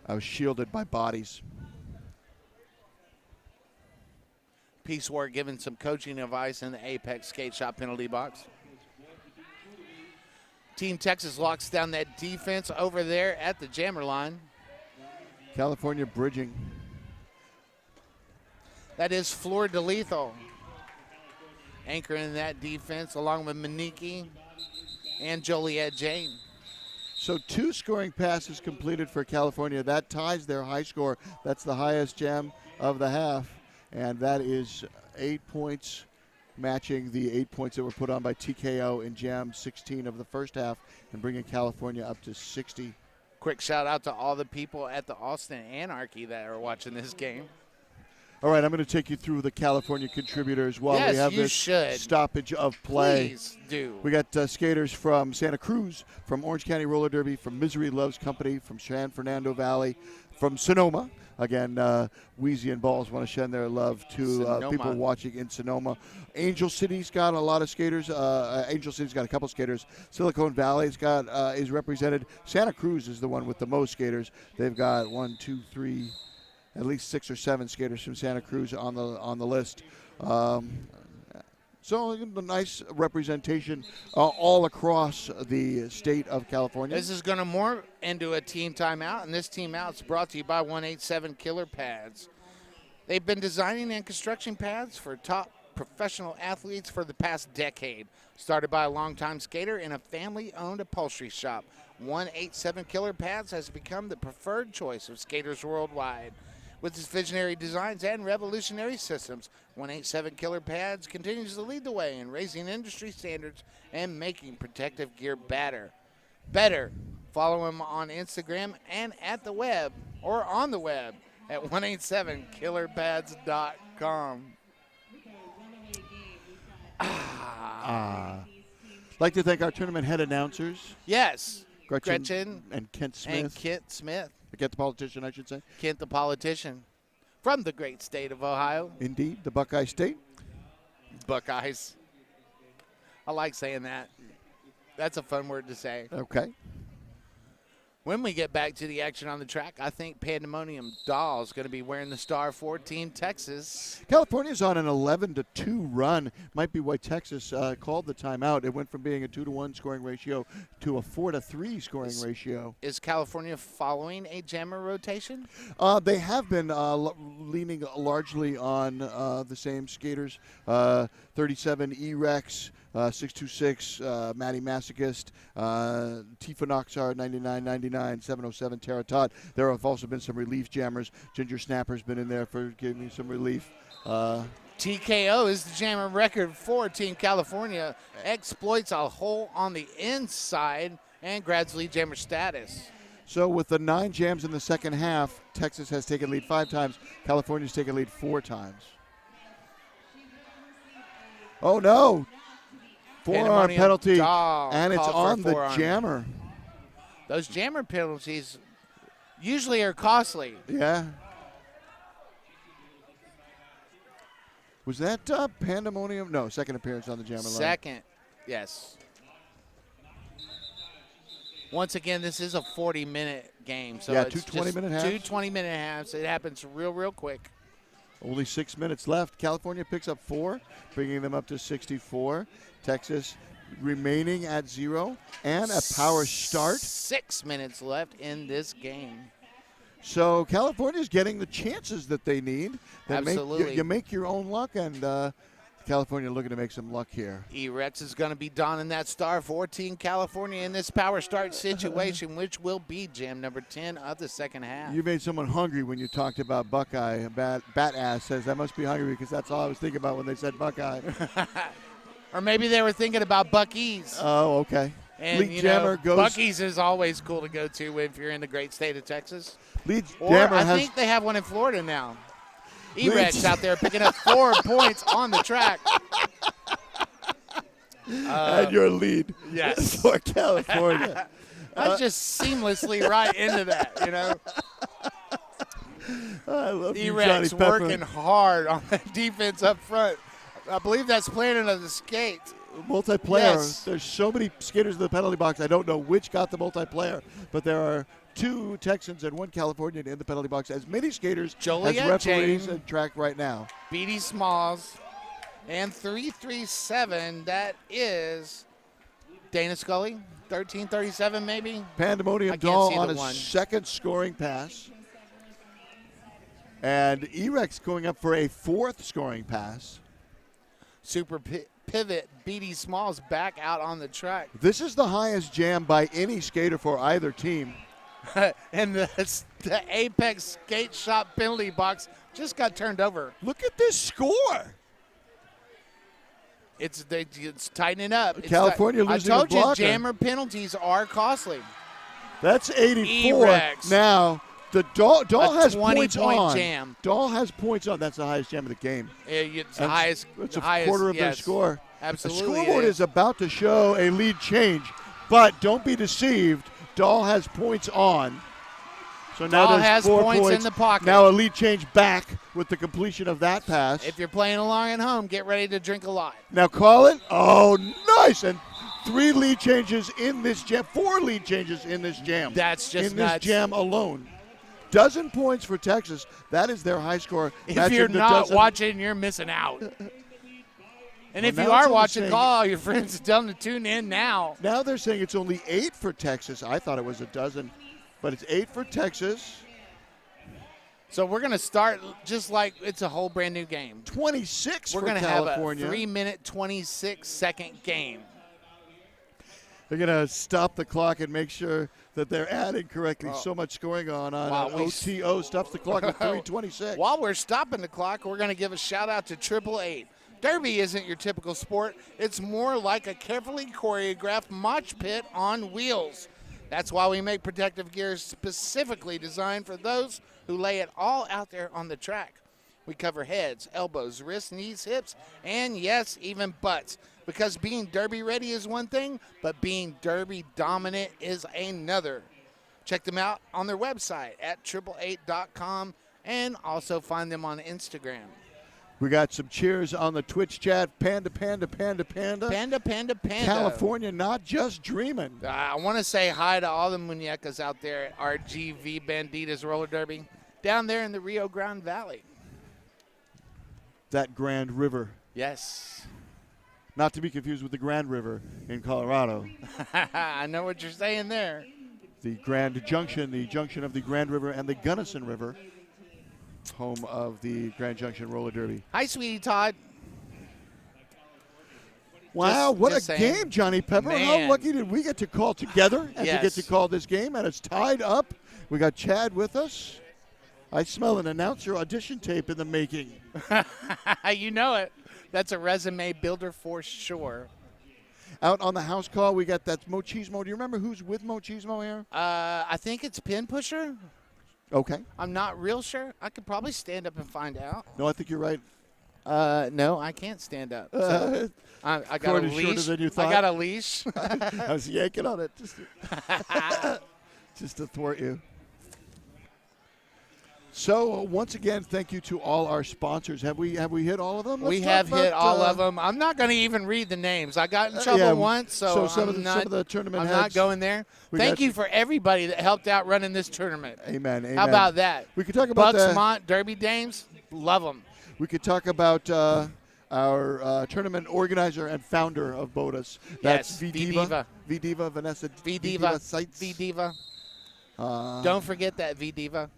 I was shielded by bodies. Peace War giving some coaching advice in the Apex Skate Shop penalty box. Team Texas locks down that defense over there at the jammer line. California bridging. That is Fleur DeLethal anchoring that defense along with Maniki and Joliet Jane. So 2 scoring passes completed for California. That ties their high score. That's the highest jam of the half. And that is 8 points, matching the 8 points that were put on by TKO in jam 16 of the first half and bringing California up to 60. Quick shout out to all the people at the Austin Anarchy that are watching this game. All right, I'm going to take you through the California contributors while Yes, we have you this should. stoppage of play. Please do. We got skaters from Santa Cruz, from Orange County Roller Derby, from Misery Loves Company, from San Fernando Valley, from Sonoma. Again, Wheezy and Balls want to send their love to people watching in Sonoma. Angel City's got a lot of skaters. Angel City's got a couple skaters. Silicon Valley's got is represented. Santa Cruz is the one with the most skaters. They've got 1, 2, 3, at least 6 or 7 skaters from Santa Cruz on the list. So a nice representation all across the state of California. This is going to morph into a team timeout, and this team out is brought to you by 187 Killer Pads. They've been designing and constructing pads for top professional athletes for the past decade. Started by a longtime skater in a family-owned upholstery shop, 187 Killer Pads has become the preferred choice of skaters worldwide. With its visionary designs and revolutionary systems, 187 Killer Pads continues to lead the way in raising industry standards and making protective gear better. Follow them on Instagram and at the web or on the web at 187killerpads.com. Like to thank our tournament head announcers. Yes. Gretchen and Kent Smith. Kent the politician, I should say. Kent the politician from the great state of Ohio. Indeed, the Buckeye State. Buckeyes. I like saying that. That's a fun word to say. Okay. When we get back to the action on the track, I think Pandemonium Doll is going to be wearing the star for Team Texas. California's on an 11-2 run. Might be why Texas called the timeout. It went from being a 2-1 scoring ratio to a 4-3 scoring ratio. Is California following a jammer rotation? They have been leaning largely on the same skaters. 37 E-Rex. 626, Matty Masochist, Tifa Noxar, 99.99, 707 Teratot. There have also been some relief jammers. Ginger Snapper's been in there for giving me some relief. TKO is the jammer record for Team California. Exploits a hole on the inside and grabs lead jammer status. So with the 9 jams in the second half, Texas has taken lead 5 times. California's taken lead 4 times. Oh, no. Forearm penalty, and it's on the jammer. Those jammer penalties usually are costly. Yeah. Was that Pandemonium? No, second appearance on the jammer line. Second, yes. Once again, this is a 40-minute game. So yeah, it's 2 20-minute halves. 2 20-minute halves. It happens real quick. Only 6 minutes left. California picks up 4, bringing them up to 64. Texas remaining at 0 and a power start. 6 minutes left in this game. So California's getting the chances that they need. Absolutely. You make your own luck, and California looking to make some luck here. E-Rex is going to be donning that star for Team California in this power start situation, which will be jam number 10 of the second half. You made someone hungry when you talked about Buckeye. Bat Ass says, I must be hungry because that's all I was thinking about when they said Buckeye. Or maybe they were thinking about Buc-ee's. Oh, okay. And, Lead jammer goes. Buc-ee's is always cool to go to if you're in the great state of Texas. Lead or jammer I think they have one in Florida now. E-Rex out there picking up 4 points on the track. And your lead for California. That's just seamlessly right into that, you know. I love E-Rex you, Johnny working hard on the defense up front. I believe that's planning of the skate. Multiplayer. Yes. There's so many skaters in the penalty box. I don't know which got the multiplayer, but there are 2 Texans and 1 Californian in the penalty box. As many skaters Joliet as referees Jane, at track right now. B.D. Smalls, and 337. That is Dana Scully. 1337 maybe. Pandemonium Doll on his second scoring pass. And E-Rex going up for a 4th scoring pass. Super pivot, B.D. Smalls back out on the track. This is the highest jam by any skater for either team. And the Apex Skate Shop penalty box just got turned over. Look at this score. It's tightening up. California losing a blocker. I told you jammer penalties are costly. That's 84 E-Rex. now The Dahl a has 20 points point on. jam. Dahl has points on. That's the highest jam of the game. It's the highest. It's a highest, quarter of their yes. score. Absolutely. The scoreboard is about to show a lead change, but don't be deceived. Dahl has points on. So now Dahl there's has 4 points points in the pocket. Now a lead change back with the completion of that pass. If you're playing along at home, get ready to drink a lot. Now call it. Oh, nice. And 3 lead changes in this jam. 4 lead changes in this jam. That's just in nuts. this jam alone. Dozen points for Texas. That is their high score. If you're not watching, you're missing out. And if you are watching, call all your friends and tell them to tune in now. Now they're saying it's only 8 for Texas. I thought it was a dozen, but it's 8 for Texas. So we're going to start just like it's a whole brand new game. 26 for California. We're going to have a 3-minute, 26-second game. They're going to stop the clock and make sure that they're adding correctly. So much scoring on. OTO stops the clock at 3:26. While we're stopping the clock, we're going to give a shout-out to 888. Derby isn't your typical sport. It's more like a carefully choreographed mosh pit on wheels. That's why we make protective gear specifically designed for those who lay it all out there on the track. We cover heads, elbows, wrists, knees, hips, and yes, even butts. Because being Derby ready is one thing, but being Derby dominant is another. Check them out on their website at 888.com and also find them on Instagram. We got some cheers on the Twitch chat. Panda, panda, panda, panda. Panda, panda, panda. California not just dreaming. I want to say hi to all the muñecas out there at RGV Banditas Roller Derby down there in the Rio Grande Valley. That Grand River. Yes. Not to be confused with the Grand River in Colorado. I know what you're saying there. The Grand Junction, the junction of the Grand River and the Gunnison River. Home of the Grand Junction Roller Derby. Hi, sweetie Todd. Wow, what a game, Johnny Pepper. Man. How lucky did we get to call together and to get to call this game, and it's tied up. We got Chad with us. I smell an announcer audition tape in the making. You know it. That's a resume builder for sure. Out on the house call, we got that Mochismo. Do you remember who's with Mochismo here? I think it's Pin Pusher. Okay. I'm not real sure. I could probably stand up and find out. No, I think you're right. No, I can't stand up. So I got a leash. Than you thought. I got a leash. I was yanking on it just to thwart you. So once again, thank you to all our sponsors. Have we hit all of them? We have hit all of them. I'm not going to even read the names. I got in trouble once, so some of the tournament I'm heads, not going there. Thank you for everybody that helped out running this tournament. Amen. How about that? We could talk about Bucksmont Derby Dames. Love them. We could talk about our tournament organizer and founder of BOTAS. That's V-Diva. V-Diva, Vanessa. V-Diva. Sites. V-Diva. Don't forget that V-Diva.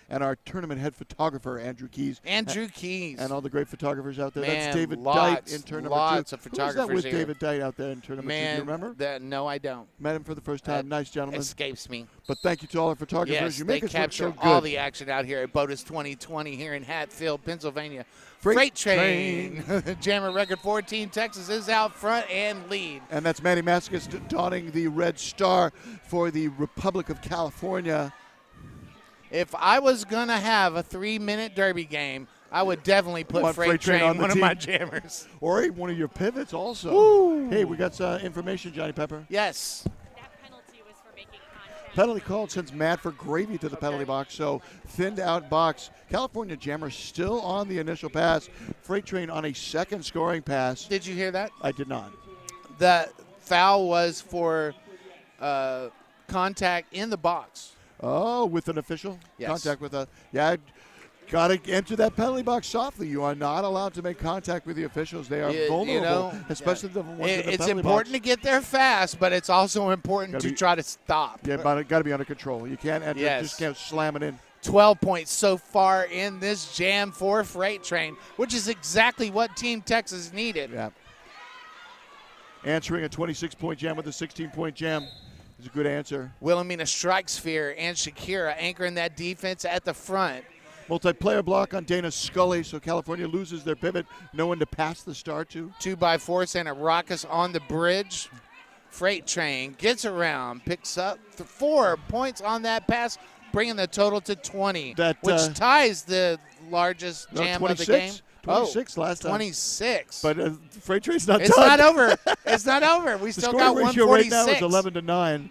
And our tournament head photographer, Andrew Keys. Andrew Keys. And all the great photographers out there. Man, that's David Dite in tournament lots 2. of photographers Who was that with here. David Dite out there in tournament 2? Do you remember? No, I don't. Met him for the first time. Nice gentleman. Escapes me. But thank you to all our photographers. Yes, you make they us look so capture good. all the action out here at BOTAS 2020 here in Hatfield, Pennsylvania. Freight Train. Jammer Record 14, Texas is out front and lead. And that's Manny Mascus donning the red star for the Republic of California. If I was going to have a 3-minute derby game, I would definitely put Freight Train on one of my jammers. Or even one of your pivots also. Woo. Hey, we got some information, Johnny Pepper. Yes. That penalty was for making contact. Penalty called, sends Matt for Gravy to the penalty box. So thinned out box. California Jammer still on the initial pass. Freight Train on a second scoring pass. Did you hear that? I did not. The foul was for contact in the box. Oh, with an official? Yes. Contact with a, got to enter that penalty box softly. You are not allowed to make contact with the officials. They are vulnerable, especially the ones in the penalty box. It's important to get there fast, but it's also important to try to stop. Yeah, but got to be under control. You can't enter, Yes. just can't slam it in. 12 points so far in this jam for Freight Train, which is exactly what Team Texas needed. Yeah. Answering a 26-point jam with a 16-point jam. Is a good answer. Wilhelmina Strikesphere and Shakira anchoring that defense at the front. Multiplayer block on Dana Scully, so California loses their pivot. No one to pass the star to. 2x4 Santa Rocas on the bridge. Freight Train gets around, picks up 4 points on that pass. bringing the total to 20, That, which ties the largest No, jam of the 26. game. 26 last time. 26. But freight train's not It's done. not over. It's not over. We The still scoring got ratio right now 146. is 11-9.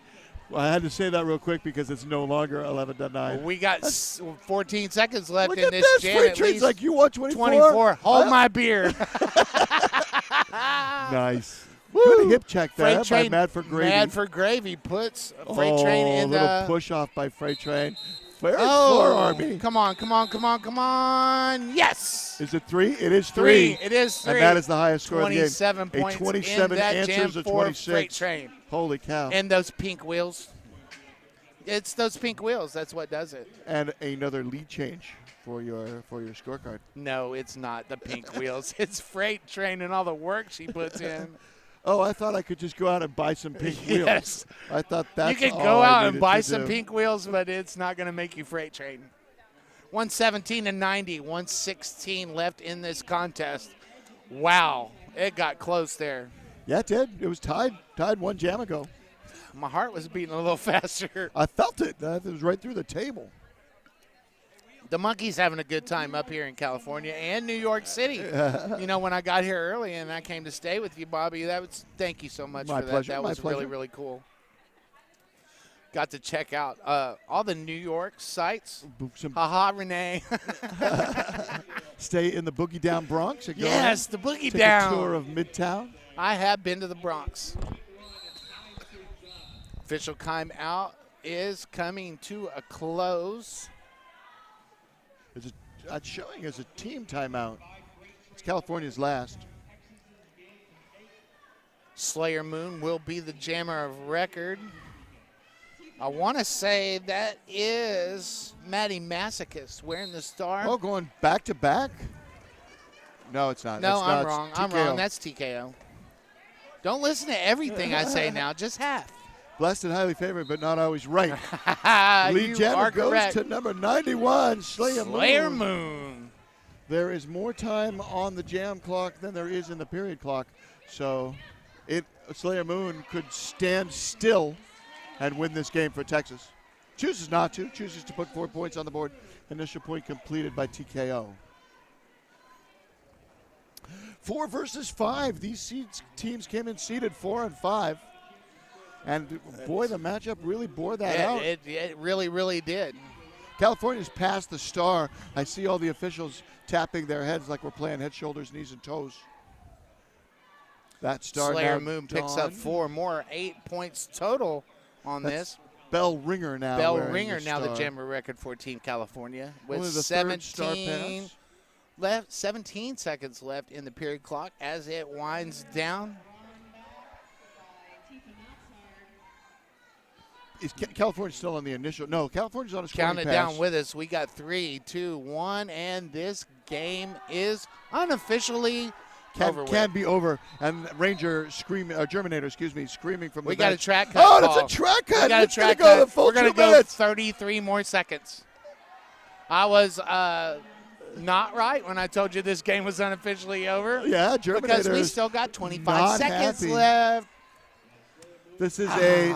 Well, I had to say that real quick because it's no longer 11-9. We got 14 seconds left Look in at this this. jam. Freight At train's least like, you want 24? 24. Hold my beer. Nice. Woo. Good hip check there Freight by Train. Mad for Gravy. Mad for Gravy puts Freight Train in a little the. push off by Freight Train. Very Oh, forearmy. come on, come on, come on, come on. Yes. Is it 3? It is 3. It is 3. And that is the highest score of the game. 27 A points 27 in that answers jam a for 26. Freight Train. Holy cow. And those pink wheels. It's those pink wheels. That's what does it. And another lead change for your scorecard. No, it's not the pink wheels. It's Freight Train and all the work she puts in. Oh, I thought I could just go out and buy some pink wheels. Yes. I thought that's You could all go I out and needed buy to some do. pink wheels, but it's not going to make you Freight Train. 117-90, 116 left in this contest. Wow, it got close there. Yeah, it did. It was tied one jam ago. My heart was beating a little faster. I felt it. It was right through the table. The Monkeys having a good time up here in California and New York City. You know, when I got here early and I came to stay with you, Bobby, thank you so much My for that. pleasure, That my was pleasure. really, really cool. Got to check out all the New York sites. Some Haha, Renee. stay in the Boogie Down Bronx. And go Yes, in, the Boogie take Down. a tour of Midtown. I have been to the Bronx. Official timeout is coming to a close. It's showing as a team timeout. It's California's last. Slayer Moon will be the jammer of record. I want to say that is Maddie Masochist wearing the star. Oh, going back to back? No, it's not. no, That's I'm not. wrong. It's I'm TKO. wrong. That's TKO. Don't listen to everything I say now, just half. Blessed and highly favored, but not always right. Lead You jammer are goes correct. to number 91, Slayer Moon. Moon. There is more time on the jam clock than there is in the period clock. So Slayer Moon could stand still and win this game for Texas. Chooses not to. Chooses to put 4 points on the board. Initial point completed by TKO. 4 versus 5. These teams came in seeded 4 and 5. And, boy, the matchup really bore that out. It really, really did. California's past the star. I see all the officials tapping their heads like we're playing head, shoulders, knees, and toes. That star Slayer now Moon picks up donned. 4 more, 8 points total on That's this. Bell Ringer now. Bell wearing Ringer now the star. jammer record for Team California with Only the third star 17 pass. left, 17 seconds left in the period clock as it winds down. Is California still on the initial? No, California's on a scoring Count it pass. down with us. We got 3, 2, 1, and this game is unofficially over with. Can be over. And Ranger screaming, Germinator, screaming from the We got a bench. track cut. Oh, call. that's a track We cut. got a It's gonna track go cut. the full We're gonna 2 go minutes. 33 more seconds. I was not right when I told you this game was unofficially over. Yeah, Germinator. Because we still got 25 not seconds happy. left. This is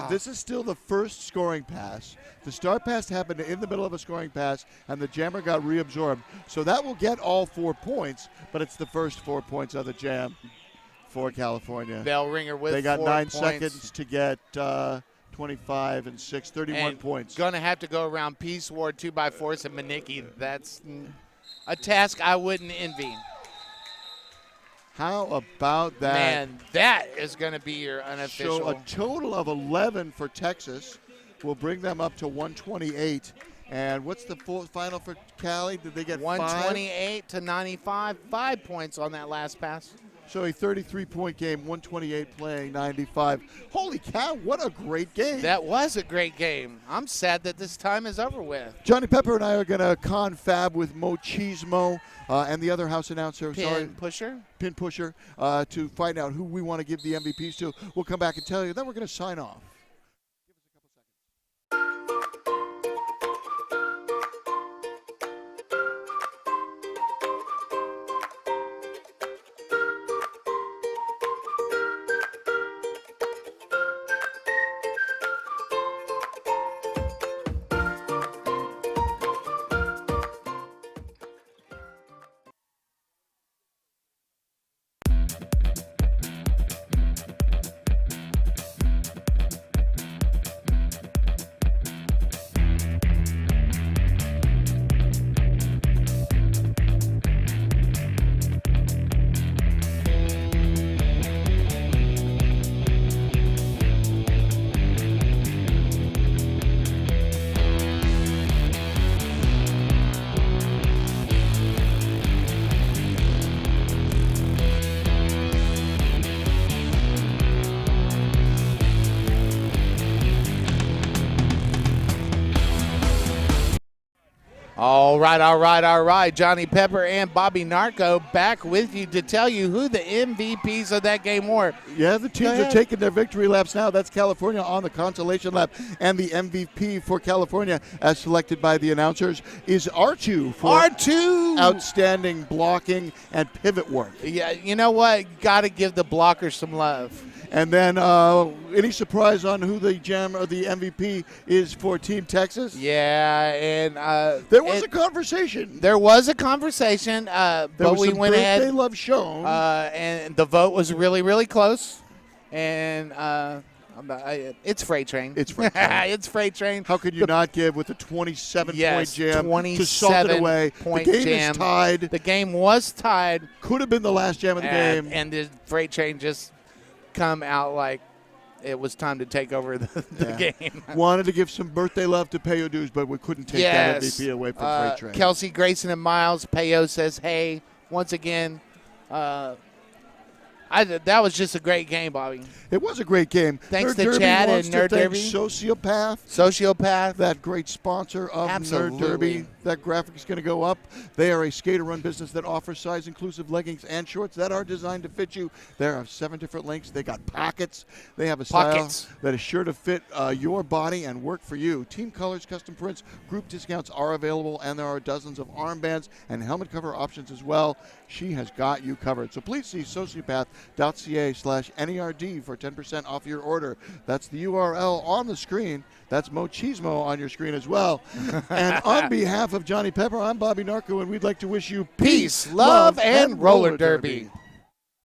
this is still the first scoring pass. The star pass happened in the middle of a scoring pass, and the jammer got reabsorbed. So that will get all 4 points, but it's the first 4 points of the jam for California. Bell Ringer with They got 4 9 points. seconds to get 25 and 6, 31 And points. Gonna have to go around Peace Ward 2x4 and Manicki. That's a task I wouldn't envy. How about that? Man, that is going to be your unofficial. So a total of 11 for Texas will bring them up to 128. And what's the final for Cali? Did they get 128 to 95, 5 points on that last pass. So a 33-point game, 128 playing 95. Holy cow, what a great game. That was a great game. I'm sad that this time is over with. Johnny Pepper and I are going to confab with Mochismo and the other house announcer, Pin pusher. Pin Pusher, to find out who we want to give the MVPs to. We'll come back and tell you. Then we're going to sign off. All right. Johnny Pepper and Bobby Narco back with you to tell you who the MVPs of that game were. Yeah, the teams are taking their victory laps now. That's California on the consolation lap. And the MVP for California, as selected by the announcers, is R2 for outstanding blocking and pivot work. Yeah, you know what? Got to give the blockers some love. And then any surprise on who the gem or the MVP is for Team Texas? Yeah, and there was a conversation. There was a conversation, but we went ahead. Birthday love shown. And the vote was really, really close. And it's Freight Train. It's Freight Train. It's Freight Train. How could you not give with a 27-point jam 27 to salt it away? Point the game jam. is tied. The game was tied. Could have been the last jam of the game. And the Freight Train just come out like it was time to take over the game. Wanted to give some birthday love to Payo dues, but we couldn't take that MVP away from Freight Train. Kelsey, Grayson, and Miles. Payo says, hey, once again, that was just a great game, Bobby. It was a great game. Thanks Nerd to Derby Chad wants and to Nerd thank Derby. Sociopath, that great sponsor of Absolutely. Nerd Derby. That graphic is going to go up. They are a skater-run business that offers size-inclusive leggings and shorts that are designed to fit you. There are 7 different lengths. They got pockets. They have a style that is sure to fit your body and work for you. Team colors, custom prints, group discounts are available, and there are dozens of armbands and helmet cover options as well. She has got you covered. So please see sociopath.ca/NERD for 10% off your order. That's the URL on the screen. That's Mochismo on your screen as well. And on behalf of Johnny Pepper, I'm Bobby Narco, and we'd like to wish you peace, love, and roller derby.